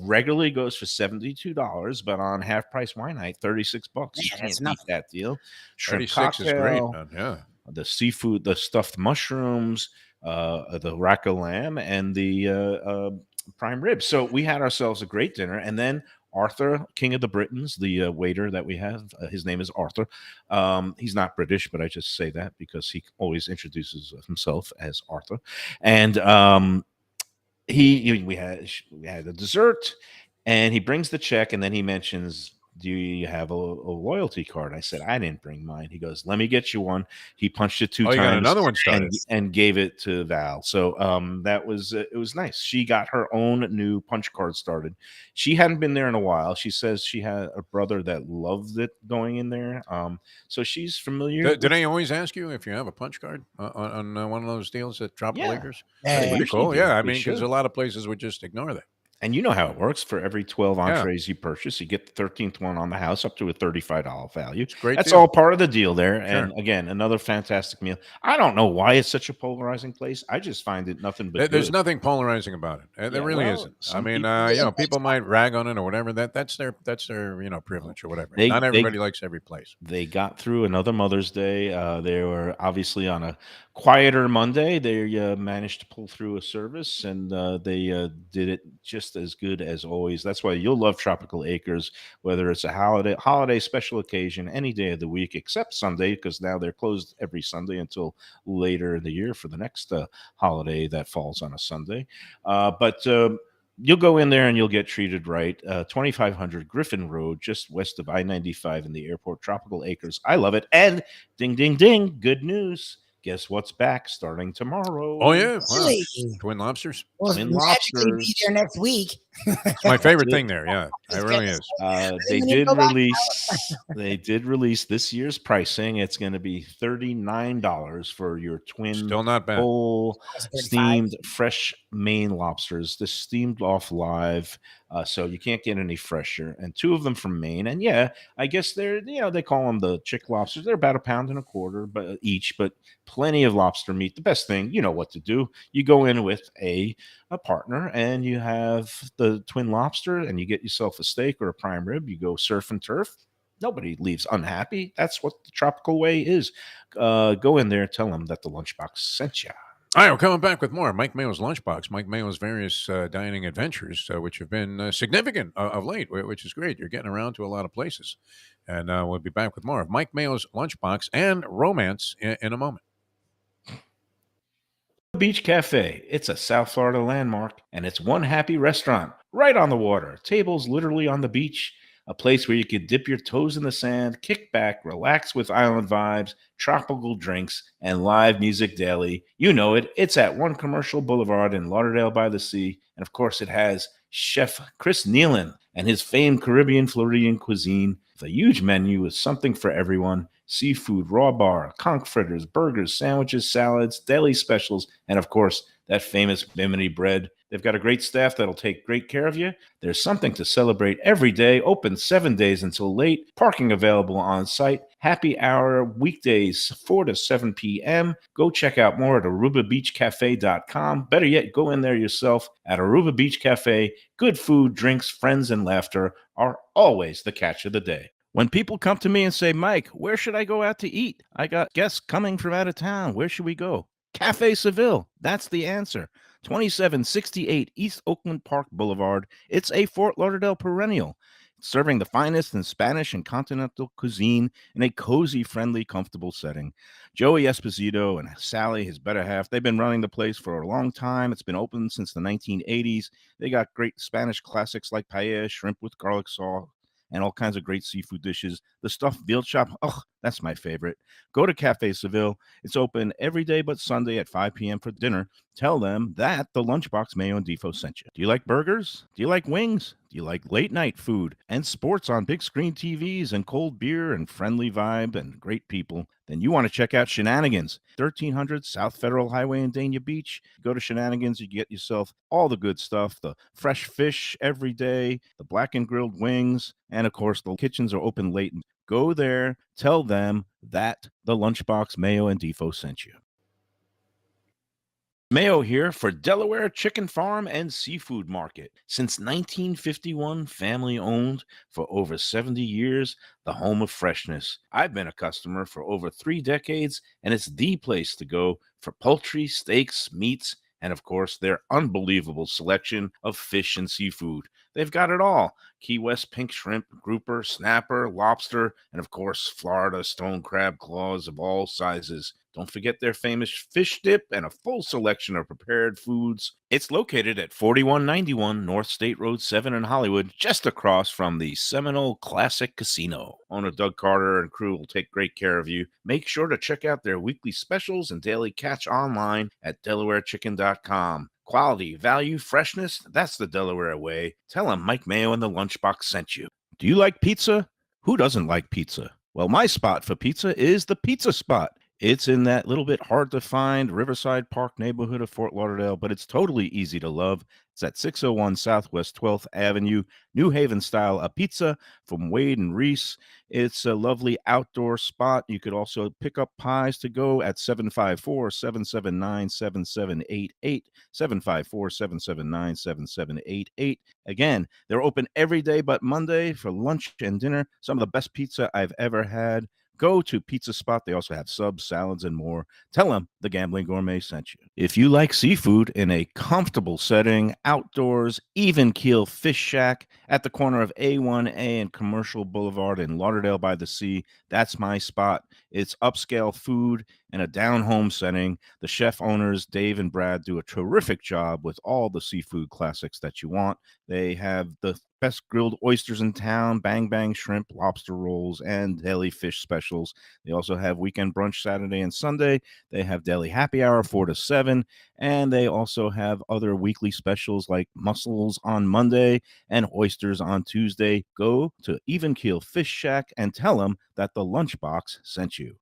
Regularly goes for $72, but on half price wine night, $36. You can't beat that deal. Shrimp 36 is great, cocktail, man. Yeah. the seafood, the stuffed mushrooms, the rack of lamb, and the prime rib. So we had ourselves a great dinner, and then Arthur, King of the Britons, the waiter that we have. His name is Arthur. He's not British, but I just say that because he always introduces himself as Arthur. And we had a dessert, and he brings the check, and then he mentions, do you have a loyalty card? I said, I didn't bring mine. He goes, let me get you one. He punched it two Oh, you got times another one started. and gave it to Val. So that was it was nice. She got her own new punch card started. She hadn't been there in a while. She says she had a brother that loved it going in there. So she's familiar. Did I always ask you if you have a punch card on one of those deals at Tropical Yeah. Acres? Yeah, That's yeah. pretty cool. Usually Yeah, I they mean, because should. a lot of places would just ignore that. And you know how it works. For every 12 Yeah. entrees you purchase, you get the 13th one on the house up to a $35 value. It's a great That's deal. all part of the deal there. Sure. And again, another fantastic meal. I don't know why it's such a polarizing place. I just find it nothing but There's good. nothing polarizing about it. There Yeah, really well, isn't. I some mean, people- people might rag on it or whatever. That's their privilege or whatever. Not They- everybody likes every place. They got through another Mother's Day. They were obviously on a quieter Monday. They managed to pull through a service, and they did it just as good as always. That's why you'll love Tropical Acres, whether it's a holiday special occasion, any day of the week except Sunday, because now they're closed every Sunday until later in the year for the next holiday that falls on a Sunday. But you'll go in there and you'll get treated right. 2500 Griffin Road, just west of I-95 in the airport. Tropical Acres. I love it. And ding, ding, ding. Good news. Guess what's back starting tomorrow? Oh yeah, wow. Really? Twin Lobsters. Well, Twin magically be Lobsters. there next week. It's my favorite thing there. Yeah, it really is. They When you did go back release. They did release this year's pricing. It's going to be $39 for your twin Still not bad. whole That's 35. steamed fresh Maine lobsters. This steamed off live, so you can't get any fresher. And two of them from Maine. And yeah, I guess they're they call them the chick lobsters. They're about £1.25 but each, but plenty of lobster meat. The best thing, you know what to do. You go in with a partner, and you have the twin lobster, and you get yourself a steak or a prime rib. You go surf and turf. Nobody leaves unhappy. That's what the tropical way is. Go in there, tell them that the Lunchbox sent you. All right, we're coming back with more Mike Mayo's Lunchbox, Mike Mayo's various dining adventures, which have been significant of late, which is great. You're getting around to a lot of places. And we'll be back with more of Mike Mayo's Lunchbox and romance in a moment. Beach Cafe. It's a South Florida landmark, and it's one happy restaurant right on the water. Tables literally on the beach. A place where you could dip your toes in the sand, kick back, relax with island vibes, tropical drinks, and live music daily. You know it. It's at One Commercial Boulevard in Lauderdale by the Sea. And of course, it has Chef Chris Nealon and his famed Caribbean Floridian cuisine. With a huge menu with something for everyone. Seafood, raw bar, conch fritters, burgers, sandwiches, salads, deli specials, and of course, that famous Bimini bread. They've got a great staff that'll take great care of you. There's something to celebrate every day, open 7 days until late, parking available on site, happy hour weekdays 4 to 7 p.m. Go check out more at arubabeachcafe.com. Better yet, go in there yourself at Aruba Beach Cafe. Good food, drinks, friends, and laughter are always the catch of the day. When people come to me and say, Mike, where should I go out to eat? I got guests coming from out of town. Where should we go? Cafe Seville. That's the answer. 2768 East Oakland Park Boulevard. It's a Fort Lauderdale perennial, serving the finest in Spanish and continental cuisine in a cozy, friendly, comfortable setting. Joey Esposito and Sally, his better half, they've been running the place for a long time. It's been open since the 1980s. They got great Spanish classics like paella, shrimp with garlic sauce, and all kinds of great seafood dishes. The stuffed veal chop, oh, that's my favorite. Go to Cafe Seville. It's open every day but Sunday at 5 p.m. for dinner. Tell them that the Lunchbox Mayo and Defo sent you. Do you like burgers? Do you like wings? Do you like late night food and sports on big screen TVs and cold beer and friendly vibe and great people? Then you want to check out Shenanigans, 1300 South Federal Highway in Dania Beach. Go to Shenanigans, you get yourself all the good stuff, the fresh fish every day, the black and grilled wings, and of course, the kitchens are open late. Go there, tell them that the Lunchbox Mayo and Defo sent you. Mayo here for Delaware Chicken Farm and Seafood Market. Since 1951, family owned for over 70 years, the home of freshness. I've been a customer for over 3 decades, and it's the place to go for poultry, steaks, meats, and of course, their unbelievable selection of fish and seafood. They've got it all: Key West pink shrimp, grouper, snapper, lobster, and of course, Florida stone crab claws of all sizes. Don't forget their famous fish dip and a full selection of prepared foods. It's located at 4191 North State Road 7 in Hollywood, just across from the Seminole Classic Casino. Owner Doug Carter and crew will take great care of you. Make sure to check out their weekly specials and daily catch online at DelawareChicken.com. Quality, value, freshness, that's the Delaware way. Tell them Mike Mayo and the Lunchbox sent you. Do you like pizza? Who doesn't like pizza? Well, my spot for pizza is the Pizza Spot. It's in that little bit hard to find Riverside Park neighborhood of Fort Lauderdale, but it's totally easy to love. It's at 601 Southwest 12th Avenue, New Haven style, a pizza from Wade and Reese. It's a lovely outdoor spot. You could also pick up pies to go at 754-779-7788, 754-779-7788. Again, they're open every day but Monday for lunch and dinner. Some of the best pizza I've ever had. Go to Pizza Spot. They also have subs, salads, and more. Tell them the Gambling Gourmet sent you. If you like seafood in a comfortable setting, outdoors, even keel fish shack at the corner of A1A and Commercial Boulevard in Lauderdale by the Sea, that's my spot. It's upscale food in a down-home setting. The chef owners, Dave and Brad, do a terrific job with all the seafood classics that you want. They have the best grilled oysters in town, bang bang shrimp, lobster rolls, and deli fish specials. They also have weekend brunch Saturday and Sunday. They have deli happy hour 4 to 7, and they also have other weekly specials like mussels on Monday and oysters on Tuesday. Go to Even Keel Fish Shack and tell them that the Lunchbox sent you.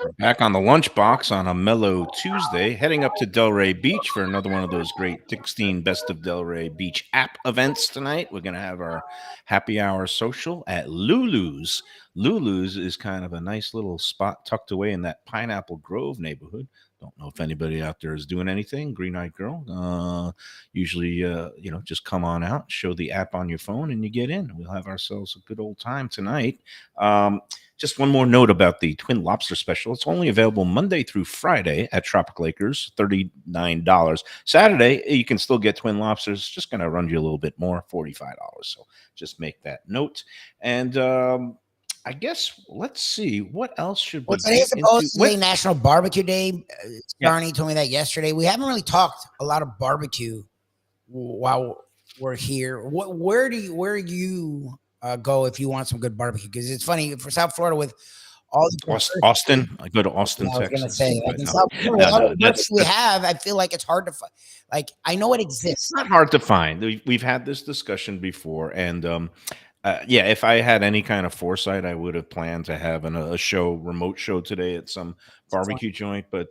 We're back on the Lunchbox on a mellow Tuesday, heading up to Delray Beach for another one of those great 16 Best of Delray Beach app events tonight. We're going to have our happy hour social at Lulu's. Lulu's is kind of a nice little spot tucked away in that Pineapple Grove neighborhood. Don't know if anybody out there is doing anything. Green-eyed girl. Usually, just come on out, show the app on your phone, and you get in. We'll have ourselves a good old time tonight. Just one more note about the Twin Lobster Special. It's only available Monday through Friday at Tropical Acres, $39. Saturday, you can still get Twin Lobsters. It's just going to run you a little bit more, $45. So just make that note. And I guess let's see. What else should we today's supposedly National Barbecue Day. Barney told me that yesterday. We haven't really talked a lot of barbecue while we're here. Where do you go if you want some good barbecue? Because it's funny for South Florida with all the Austin. I go to Austin, Texas. I was going to say, like in South Florida, all the barbecue we have, I feel like it's hard to find. Like I know it exists. It's not hard to find. We've had this discussion before, and if I had any kind of foresight, I would have planned to have a remote show today at some barbecue joint. But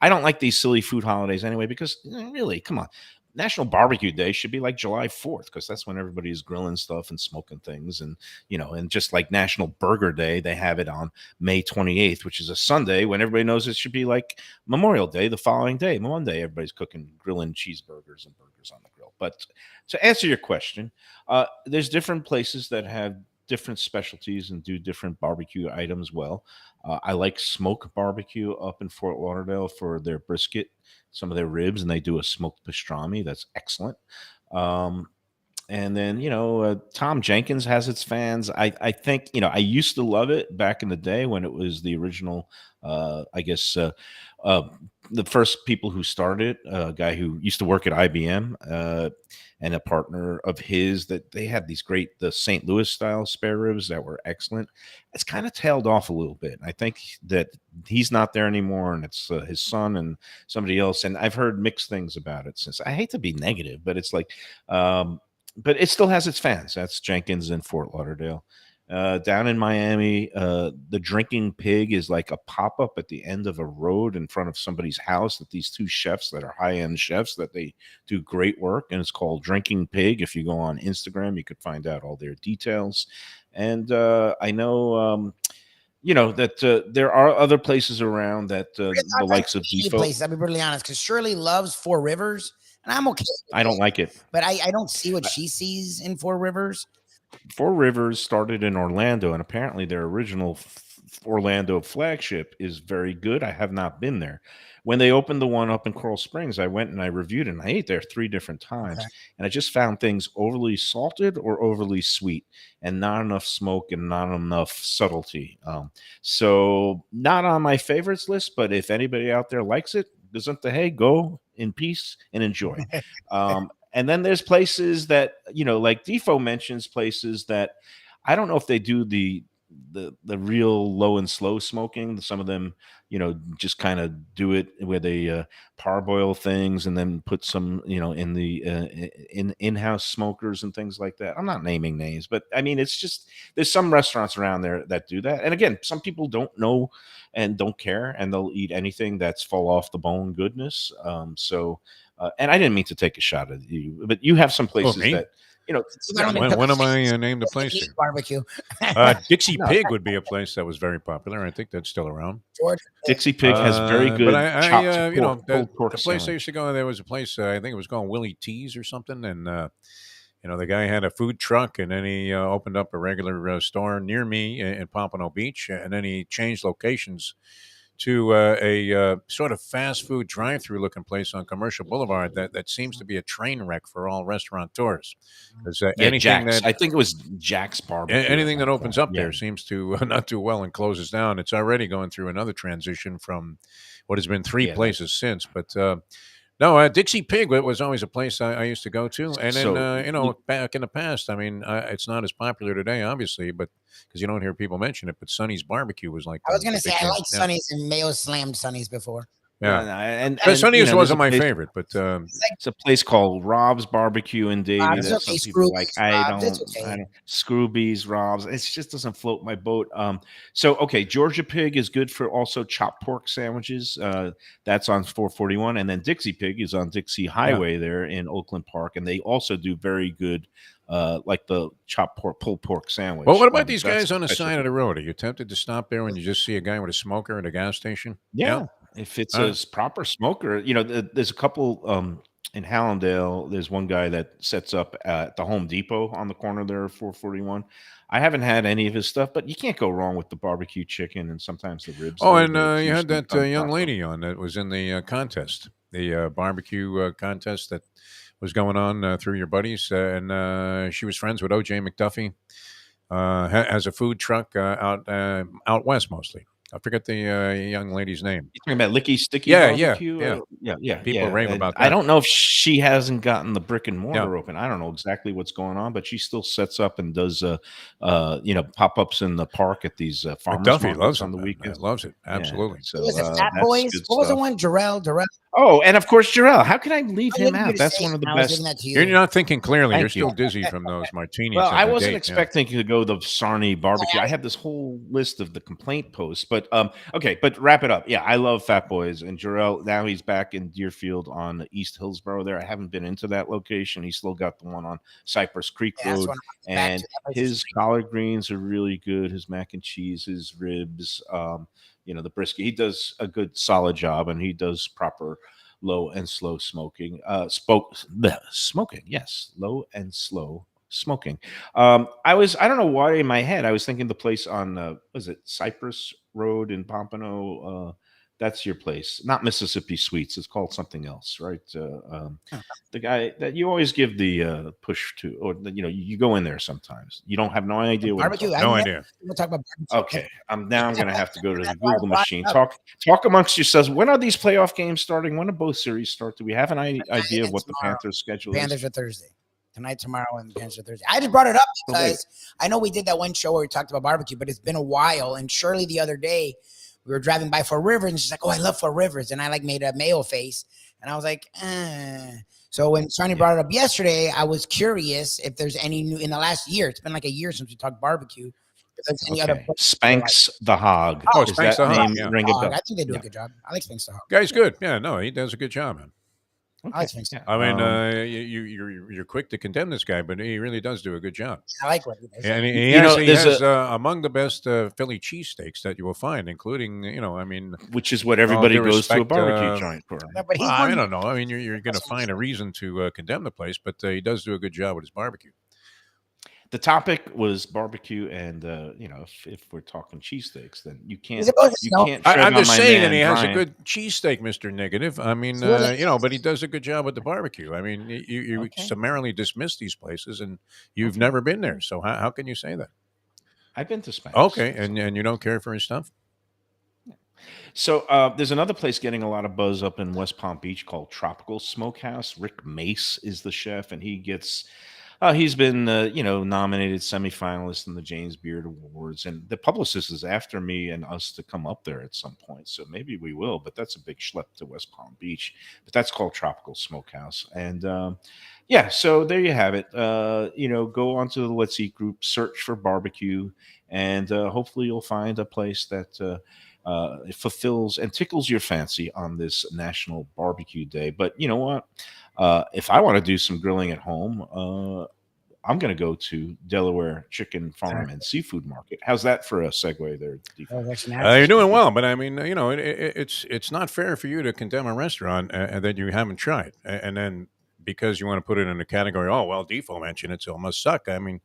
I don't like these silly food holidays anyway, because really, come on. National Barbecue Day should be like July 4th, because that's when everybody's grilling stuff and smoking things. And, and just like National Burger Day, they have it on May 28th, which is a Sunday, when everybody knows it should be like Memorial Day the following day. Monday, everybody's grilling cheeseburgers and burgers on the grill. But to answer your question, there's different places that have different specialties and do different barbecue items well. I like Smoke Barbecue up in Fort Lauderdale for their brisket, some of their ribs, and they do a smoked pastrami that's excellent. And then, Tom Jenkins has its fans. I think, I used to love it back in the day when it was the original, the first people who started, a guy who used to work at IBM and a partner of his, that they had these great, the St. Louis style spare ribs that were excellent. It's kind of tailed off a little bit. I think that he's not there anymore, and it's his son and somebody else. And I've heard mixed things about it since. I hate to be negative, but it's like, but it still has its fans. That's Jenkins in Fort Lauderdale. Down in Miami, the Drinking Pig is like a pop-up at the end of a road in front of somebody's house that these two chefs that are high-end chefs that they do great work, and it's called Drinking Pig. If you go on Instagram, you could find out all their details. And I know that there are other places around that the likes of Defo. Places, I'll be brutally honest, because Shirley loves Four Rivers, and I'm okay. I don't like it, but I don't see what she sees in Four Rivers. Four Rivers started in Orlando, and apparently their original Orlando flagship is very good. I have not been there. when they opened the one up in Coral Springs, I went and I reviewed it, and I ate there 3 different times, Okay. and I just found things overly salted or overly sweet, and not enough smoke and not enough subtlety. So not on my favorites list, but if anybody out there likes it, gesundheit, hey, go in peace and enjoy. And then there's places that, like Defo mentions, places that I don't know if they do the real low and slow smoking. Some of them, just kind of do it where they parboil things and then put some, in the in-house smokers and things like that. I'm not naming names, but I mean, it's just there's some restaurants around there that do that. And again, some people don't know and don't care, and they'll eat anything that's fall off the bone goodness. And I didn't mean to take a shot at you, but you have some places me? that, When am I named a place here? Barbecue. Dixie No. Pig would be a place that was very popular. I think that's still around. George. Dixie Pig has very good But I chopped pork, the pulled pork place I sandwich. used to go, there was a place, I think it was called Willie T's or something. And, the guy had a food truck, and then he opened up a regular store near me in Pompano Beach. And then he changed locations to a sort of fast food drive-through looking place on Commercial Boulevard that seems to be a train wreck for all restaurateurs. Because Yeah, anything Jack's. that I think it was Jack's Barbecue. anything that opens up Yeah. there seems to not do well and closes down. It's already going through another transition from what has been 3 Yeah, places since. But no, Dixie Pig was always a place I used to go to. And then, So, back in the past, I mean, it's not as popular today, obviously, but because you don't hear people mention it, but Sonny's Barbecue was like I was the gonna say big I thing. like Sonny's, and Mayo slammed Sonny's before. Yeah. no, and Sonny's there's wasn't a my place- favorite, but It's a place called Rob's Barbecue in Davie. Rob's That okay, some people like. Scroobies, I Rob's, don't. it's okay. I don't. Scroobies, Rob's. It just doesn't float my boat. So okay, Georgia Pig is good for also chopped pork sandwiches. That's on 441, and then Dixie Pig is on Dixie Highway there in Oakland Park, and they also do very good. Like the chopped pork, pulled pork sandwich. well, what about these That's guys on the special. side of the road? Are you tempted to stop there when you just see a guy with a smoker at a gas station? Yeah, if it's All a proper smoker, there's a couple in Hallandale. There's one guy that sets up at the Home Depot on the corner there, of 441. I haven't had any of his stuff, but you can't go wrong with the barbecue chicken and sometimes the ribs. Oh, there. and They're you had usually that done young proper. lady on that was in the contest, the barbecue contest that was going on through your buddies, and she was friends with O.J. McDuffie. Has a food truck out west mostly. I forget the young lady's name. You talking about Licky Sticky Yeah, yeah, Barbecue? yeah. Yeah. People rave And about I that. don't know if she hasn't gotten the brick and mortar Yeah. open. I don't know exactly what's going on, but she still sets up and does pop-ups in the park at these farmers McDuffie markets loves on it. the man. weekends. Loves it. Yeah, Absolutely. so What was it Fat that's Boys? good What was the stuff. one? Jarrell. Oh, and of course, Jarrell. How can I leave I him didn't out? even That's say one of the I was best. giving that to You're you. not thinking clearly. Thank You're still you. dizzy from those martinis. Well, at I the wasn't date, yeah. expecting to go the Sarnie barbecue. I have this whole list of the complaint posts, but okay, but wrap it up. Yeah, I love Fat Boys and Jarrell. Now he's back in Deerfield on East Hillsborough. There, I haven't been into that location. He's still got the one on Cypress Creek Yeah, that's Road, one I went back and to. That place is his collard greens are really good. His mac and cheese, his ribs, the brisket. He does a good, solid job, and he does proper low and slow smoking. Smoking, yes, low and slow smoking. I don't know why in my head I was thinking the place on was it Cypress Road in Pompano? That's your place, not Mississippi Sweets. It's called something else, right? The guy that you always give the push to, or you go in there sometimes. You don't have no idea what I'm Barbecue. talking No I idea. We'll talk about barbecue. Okay, I'm going to have to go to the That's why I Google brought machine. it up. Talk amongst yourselves. When are these playoff games starting? When do both series start? Do we have an idea of and what the tomorrow. Panthers' schedule Panthers is? are Thursday. Tonight, tomorrow, and Panthers are Thursday. I just brought it up Oh, wait. because I know we did that one show where we talked about barbecue, but it's been a while. And Shirley the other day, we were driving by Four Rivers, and she's like, "Oh, I love Four Rivers," and I made a Mayo face, and I was like, So when Sonny brought it up yesterday, I was curious if there's any new in the last year. It's been like a year since we talked barbecue. If there's any other Okay. Spanx the Hog. Oh, Does Spanx that the Hog, name yeah. ring a bell? I think they do Yeah. a good job. I like Spanx the Hog. Guy's good. Yeah, no, he does a good job, man. I like Spanx the Hog. I mean, you're quick to condemn this guy, but he really does do a good job. I like what he does. And he You know, has there's among the best Philly cheesesteaks that you will find, including, Which is what everybody due goes to a respect, barbecue joint for. No, but he's I one- don't know. I mean, you're going to find a reason to condemn the place, but he does do a good job with his barbecue. The topic was barbecue, and if we're talking cheesesteaks, then you You're can't supposed to you smoke. can't I'm tread on just my saying, and man he has a Brian. good cheesesteak, Mr. Negative. I mean, It's really but he does a good job with the barbecue. I mean, you Okay, summarily dismiss these places, and you've okay. never been there. So how can you say that? I've been to Spanish. Okay, and you don't care for his stuff? So there's another place getting a lot of buzz up in West Palm Beach called Tropical Smokehouse. Rick Mace is the chef, and he's been nominated semifinalist in the James Beard Awards, and the publicist is after me and us to come up there at some point. So maybe we will, but that's a big schlep to West Palm Beach. But that's called Tropical Smokehouse, and yeah. So there you have it. Go onto the Let's Eat group, search for barbecue, and hopefully you'll find a place that. It fulfills and tickles your fancy on this National Barbecue Day. But you know what? If I want to do some grilling at home, I'm going to go to Delaware Chicken Farm and Seafood Market. How's that for a segue there, Oh, Defo? that's nasty. You're doing well, but I mean, it's not fair for you to condemn a restaurant that you haven't tried, and then because you want to put it in a category, oh well, Default mentioned it, so it must suck. I mean,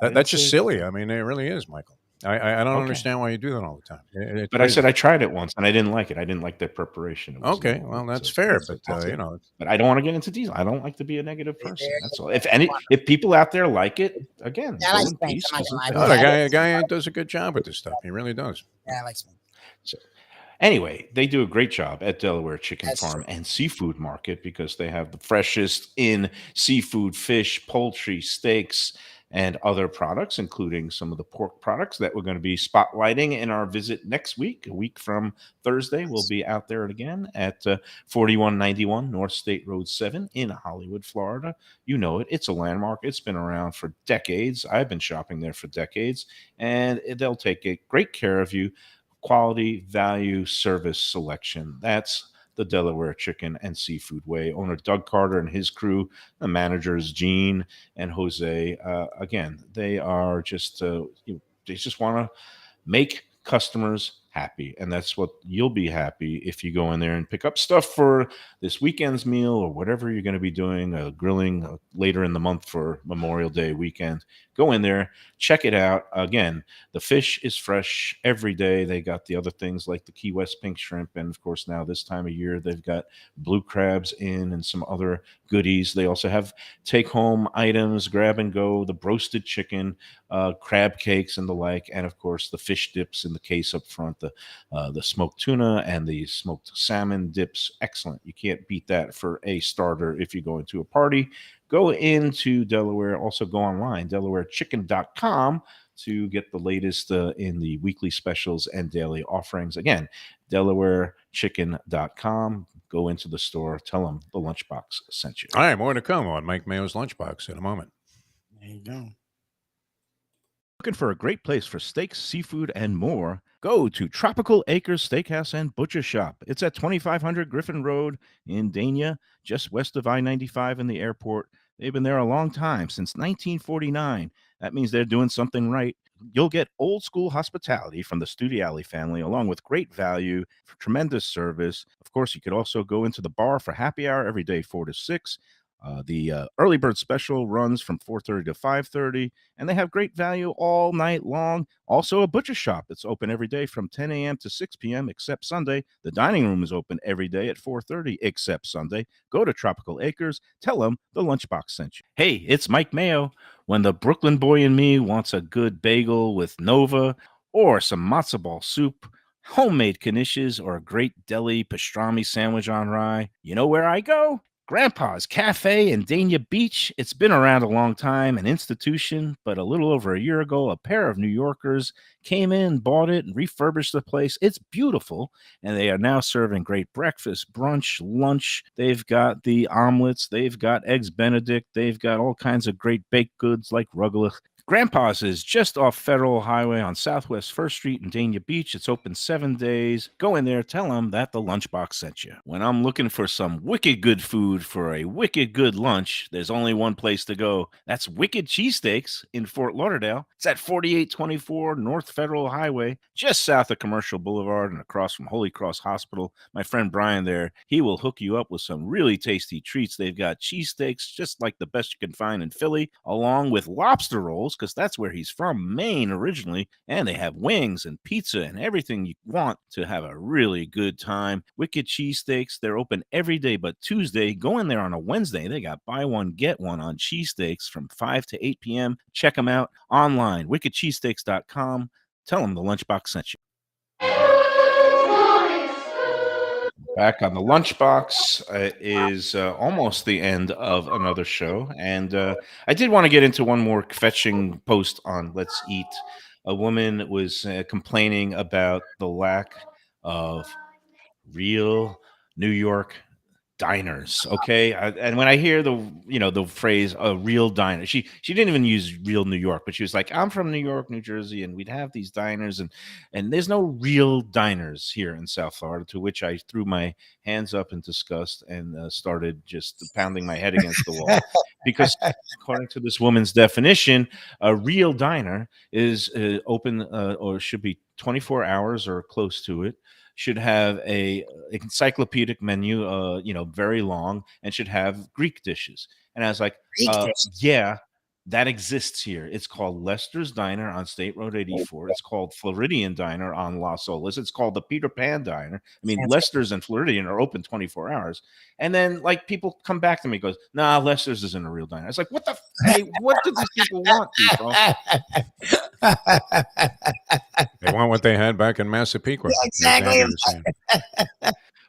I didn't that's say just it silly. didn't. I mean, it really is, Michael. I don't Okay. understand why you do that all the time. It's But I crazy. said I tried it once and I didn't like it. I didn't like the preparation. It was a Okay, little well, weak. that's So fair, that's it. but That's it. it's But I don't want to get into detail. I don't like to be a negative There person. you That's all. go. If people out there like it, again, Yeah, I go like in Spain. peace. Somebody Listen like to oh, who's the us. had guy it. guy does a good job with this stuff. He really does. Yeah, I like Spain. So anyway, they do a great job at Delaware Chicken That's Farm true. and Seafood Market because they have the freshest in seafood, fish, poultry, steaks, and other products, including some of the pork products that we're going to be spotlighting in our visit next week. A week from Thursday, we'll be out there again at 4191 North State Road 7 in Hollywood, Florida. You know it. It's a landmark. It's been around for decades. I've been shopping there for decades, and they'll take great care of you. Quality, value, service, selection. That's the Delaware Chicken and Seafood Way. Owner Doug Carter and his crew, the managers Gene and Jose. Again, they are just they just want to make customers happy, and that's what you'll be happy if you go in there and pick up stuff for this weekend's meal or whatever you're going to be doing, grilling later in the month for Memorial Day weekend. Go in there, check it out. Again, the fish is fresh every day. They got the other things like the Key West pink shrimp, and of course now this time of year they've got blue crabs in and some other goodies. They also have take home items, grab and go, the broasted chicken, crab cakes and the like, and of course the fish dips in the case up front, the smoked tuna and the smoked salmon dips. Excellent. You can't beat that for a starter if you go into a party. Go into Delaware. Also go online, delawarechicken.com, to get the latest in the weekly specials and daily offerings. Again, delawarechicken.com. Go into the store. Tell them the Lunchbox sent you. All right, more to come on Mike Mayo's Lunchbox in a moment. There you go. Looking for a great place for steaks, seafood, and more? Go to Tropical Acres Steakhouse and Butcher Shop. It's at 2500 Griffin Road in Dania, just west of I-95 and the airport. They've been there a long time, since 1949. That means they're doing something right. You'll get old school hospitality from the Studiali family, along with great value, tremendous service. Of course, you could also go into the bar for happy hour every day, 4 to 6. The early bird special runs from 4:30 to 5:30, and they have great value all night long. Also, a butcher shop that's open every day from 10 a.m. to 6 p.m. except Sunday. The dining room is open every day at 4:30 except Sunday. Go to Tropical Acres. Tell them the Lunchbox sent you. Hey, it's Mike Mayo. When the Brooklyn boy in me wants a good bagel with Nova or some matzo ball soup, homemade knishes, or a great deli pastrami sandwich on rye, you know where I go? Grandpa's Cafe in Dania Beach. It's been around a long time, an institution, but a little over a year ago, a pair of New Yorkers came in, bought it, and refurbished the place. It's beautiful, and they are now serving great breakfast, brunch, lunch. They've got the omelets, they've got eggs Benedict, they've got all kinds of great baked goods like rugelach. Grandpa's is just off Federal Highway on Southwest 1st Street in Dania Beach. It's open 7 days. Go in there, tell them that the Lunchbox sent you. When I'm looking for some wicked good food for a wicked good lunch, there's only one place to go. That's Wicked Cheesesteaks in Fort Lauderdale. It's at 4824 North Federal Highway, just south of Commercial Boulevard and across from Holy Cross Hospital. My friend Brian there, he will hook you up with some really tasty treats. They've got cheesesteaks, just like the best you can find in Philly, along with lobster rolls, because that's where he's from, Maine originally. And they have wings and pizza and everything you want to have a really good time. Wicked Cheesesteaks, they're open every day but Tuesday. Go in there on a Wednesday. They got buy one, get one on cheesesteaks from 5 to 8 p.m. Check them out online, wickedcheesesteaks.com. Tell them the Lunchbox sent you. Back on the Lunchbox is almost the end of another show. And I did want to get into one more fetching post on Let's Eat. A woman was complaining about the lack of real New York diners. Okay. And when I hear the phrase a real diner, she didn't even use real New York, but she was like, I'm from New York, New Jersey, and we'd have these diners, and there's no real diners here in South Florida. To which I threw my hands up in disgust and started just pounding my head against the wall, because according to this woman's definition, a real diner is open or should be 24 hours or close to it, should have a encyclopedic menu, very long, and should have Greek dishes. And I was like, Greek dishes. yeah, that exists here. It's called Lester's Diner on State Road 84. It's called Floridian Diner on Las Olas. It's called the Peter Pan Diner. I mean, Sounds Lester's and Floridian are open 24 hours. And then, like, people come back to me and goes, nah, Lester's isn't a real diner. It's like, what do these people want, people? They want what they had back in Massapequa. Exactly.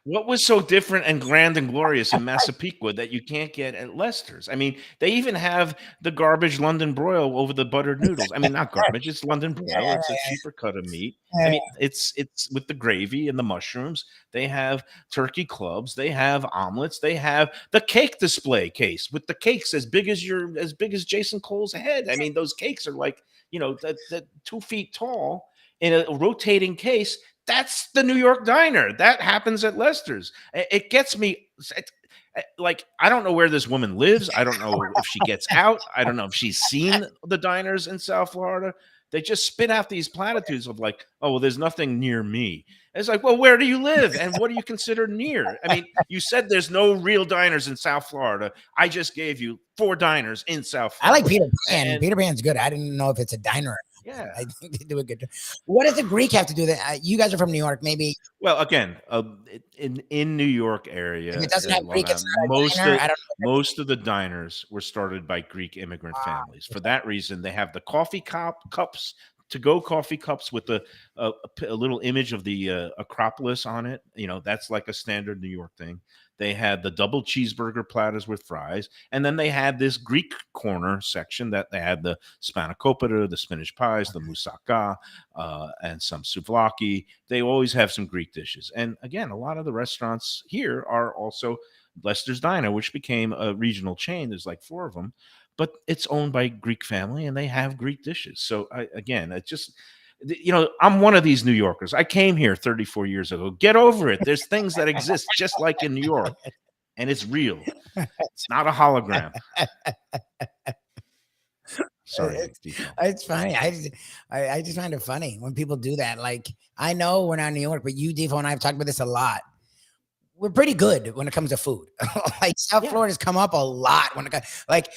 What was so different and grand and glorious in Massapequa that you can't get at Lester's? I mean, they even have the garbage London broil over the buttered noodles. I mean, not garbage, it's London broil. It's a cheaper cut of meat. I mean, it's with the gravy and the mushrooms. They have turkey clubs. They have omelets. They have the cake display case with the cakes as big as Jason Cole's head. I mean, those cakes are like, that 2 feet tall in a rotating case. That's the New York diner. That happens at Lester's. It gets me. Like, I don't know where this woman lives. I don't know if she gets out. I don't know if she's seen the diners in South Florida. They just spit out these platitudes of like, oh, well, there's nothing near me. It's like, well, where do you live? And what do you consider near? I mean, you said there's no real diners in South Florida. I just gave you 4 diners in South Florida. I like Peter Pan. Peter Pan's good. I didn't know if it's a diner. Yeah. I think they do a good job. What does the Greek have to do that? You guys are from New York, maybe. Well, again, in New York area, If it doesn't have Greek, it's not a most diner. of, I don't know. most of the diners were started by Greek immigrant families. For that reason, they have the coffee cups, to-go coffee cups with a little image of the Acropolis on it. That's like a standard New York thing. They had the double cheeseburger platters with fries. And then they had this Greek corner section that they had the spanakopita, the spinach pies, the moussaka, and some souvlaki. They always have some Greek dishes. And again, a lot of the restaurants here are also Lester's Diner, which became a regional chain. There's like 4 of them. But it's owned by a Greek family, and they have Greek dishes. So, it just... I'm one of these New Yorkers. I came here 34 years ago. Get over it. There's things that exist just like in New York, and it's real. It's not a hologram. Sorry, it's funny. I just find it funny when people do that. Like, I know we're not in New York, but you, Defo, and I have talked about this a lot. We're pretty good when it comes to food. Like, South Florida's come up a lot when it comes. Like,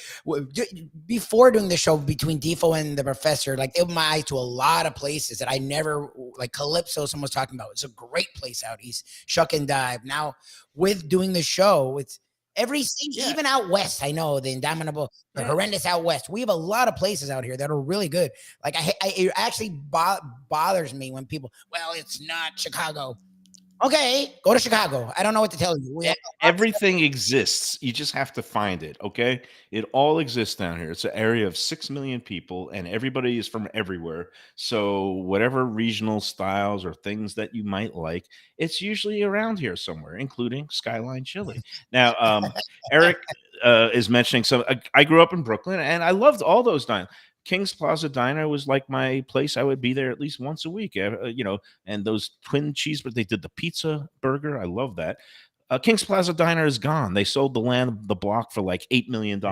before doing the show between Defo and the professor, like, they opened my eyes to a lot of places that I never, like Calypso, someone was talking about. It's a great place out east. Shuck and Dive. Now, with doing the show, it's every single, even out west. I know the Indomitable, the horrendous out west. We have a lot of places out here that are really good. Like, it actually bothers me when people, well, it's not Chicago. Okay, go to Chicago. I don't know what to tell you. Everything exists. You just have to find it, okay? It all exists down here. It's an area of 6 million people, and everybody is from everywhere. So whatever regional styles or things that you might like, it's usually around here somewhere, including Skyline Chili. Now, Eric is mentioning some. I grew up in Brooklyn, and I loved all those diners. King's Plaza Diner was like my place. I would be there at least once a week, and those twin cheeseburgers. They did the pizza burger. I love that. King's Plaza Diner is gone. They sold the block for like $8 million.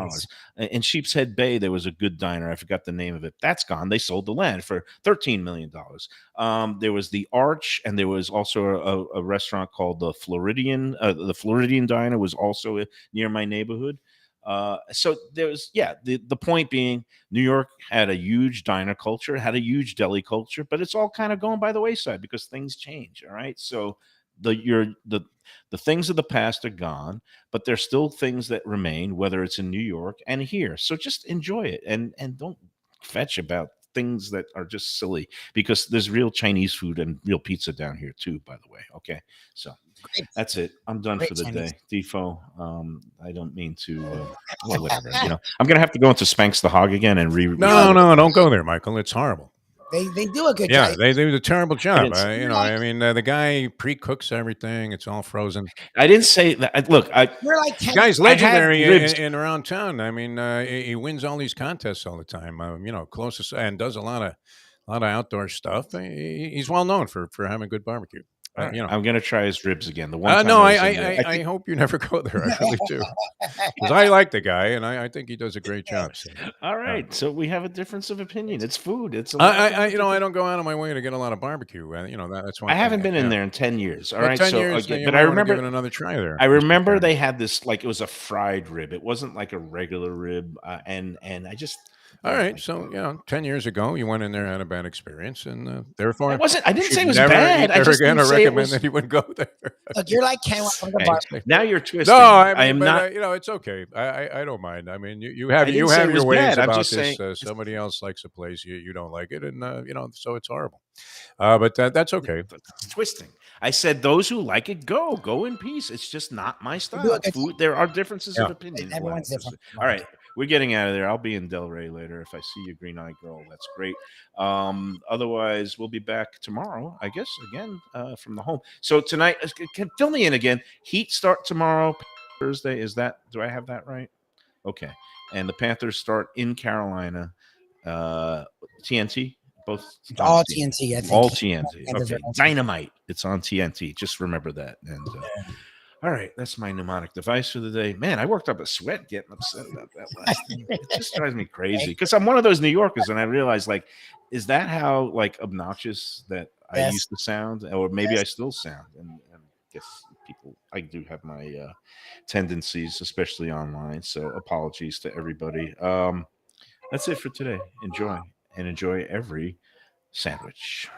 In Sheepshead Bay, there was a good diner. I forgot the name of it. That's gone. They sold the land for $13 million. There was the Arch, and there was also a restaurant called the Floridian. The Floridian Diner was also near my neighborhood. So there's, yeah, the point being, New York had a huge diner culture, had a huge deli culture, but it's all kind of going by the wayside because things change. All right, so the things of the past are gone, but there's still things that remain, whether it's in New York and here. So just enjoy it, and don't fetch about things that are just silly, because there's real Chinese food and real pizza down here too, by the way. Okay, so Great, that's it. I'm done great for the Chinese. day. Defo, I don't mean to, well, whatever. I'm going to have to go into Spanx the Hog again and No, no, don't go there, Michael. It's horrible. They do a good Yeah, job. they do a terrible job. didn't s- I mean, the guy pre-cooks everything. It's all frozen. I didn't say that. Look, You're like The 10. guy's I had legendary ribs. in around town. I mean, he wins all these contests all the time. Closest and does a lot of outdoor stuff. He's well known for having good barbecue. All right, I'm going to try his ribs again. The one time No, I was in there, I hope you never go there. I really do, because I like the guy and I think he does a great job. So, all right, so we have a difference of opinion. It's food. It's a I don't go out of my way to get a lot of barbecue. That's one I thing. haven't been in Yeah. there in 10 years. All Well, right, 10 so years, again, you but might I want to give remember it another try there. I Mr. remember Karen. they had this, like, it was a fried rib. It wasn't like a regular rib, and I just All didn't right, like so it. 10 years ago, you went in there, had a bad experience, and therefore It wasn't. I you didn't say should it was never bad. eat I there just again didn't or say it recommend was. that you wouldn't go there. Look, you're like Ken from the Hey, bar. now you're twisting. No, I I mean, am but not. it's okay. I don't mind. I mean, you I have didn't say it your was ways bad. I'm about just this. saying. Somebody else likes a place, you don't like it, and so it's horrible. But that's okay. That's twisting. I said those who like it, go in peace. It's just not my They do style. a good job. Food. There are differences Yeah. of opinion allowed. Everyone's different. All right, we're getting out of there. I'll be in Delray later. If I see you, Green Eye Girl, that's great. Otherwise, we'll be back tomorrow, I guess, again, from the home. So tonight, fill me in again. Heat start tomorrow, Thursday. Do I have that right? Okay. And the Panthers start in Carolina. TNT, both It's on all TNT. TNT, I think. All TNT. Panthers are Okay. all TNT. Dynamite. It's on TNT. Just remember that. And all right, that's my mnemonic device for the day. Man, I worked up a sweat getting upset about that last thing. It just drives me crazy because I'm one of those New Yorkers, and I realize, like, is that how, like, obnoxious that I Yes. used to sound, or maybe Yes. I still sound? And I guess people, I do have my tendencies, especially online. So apologies to everybody. That's it for today. Enjoy, and enjoy every sandwich.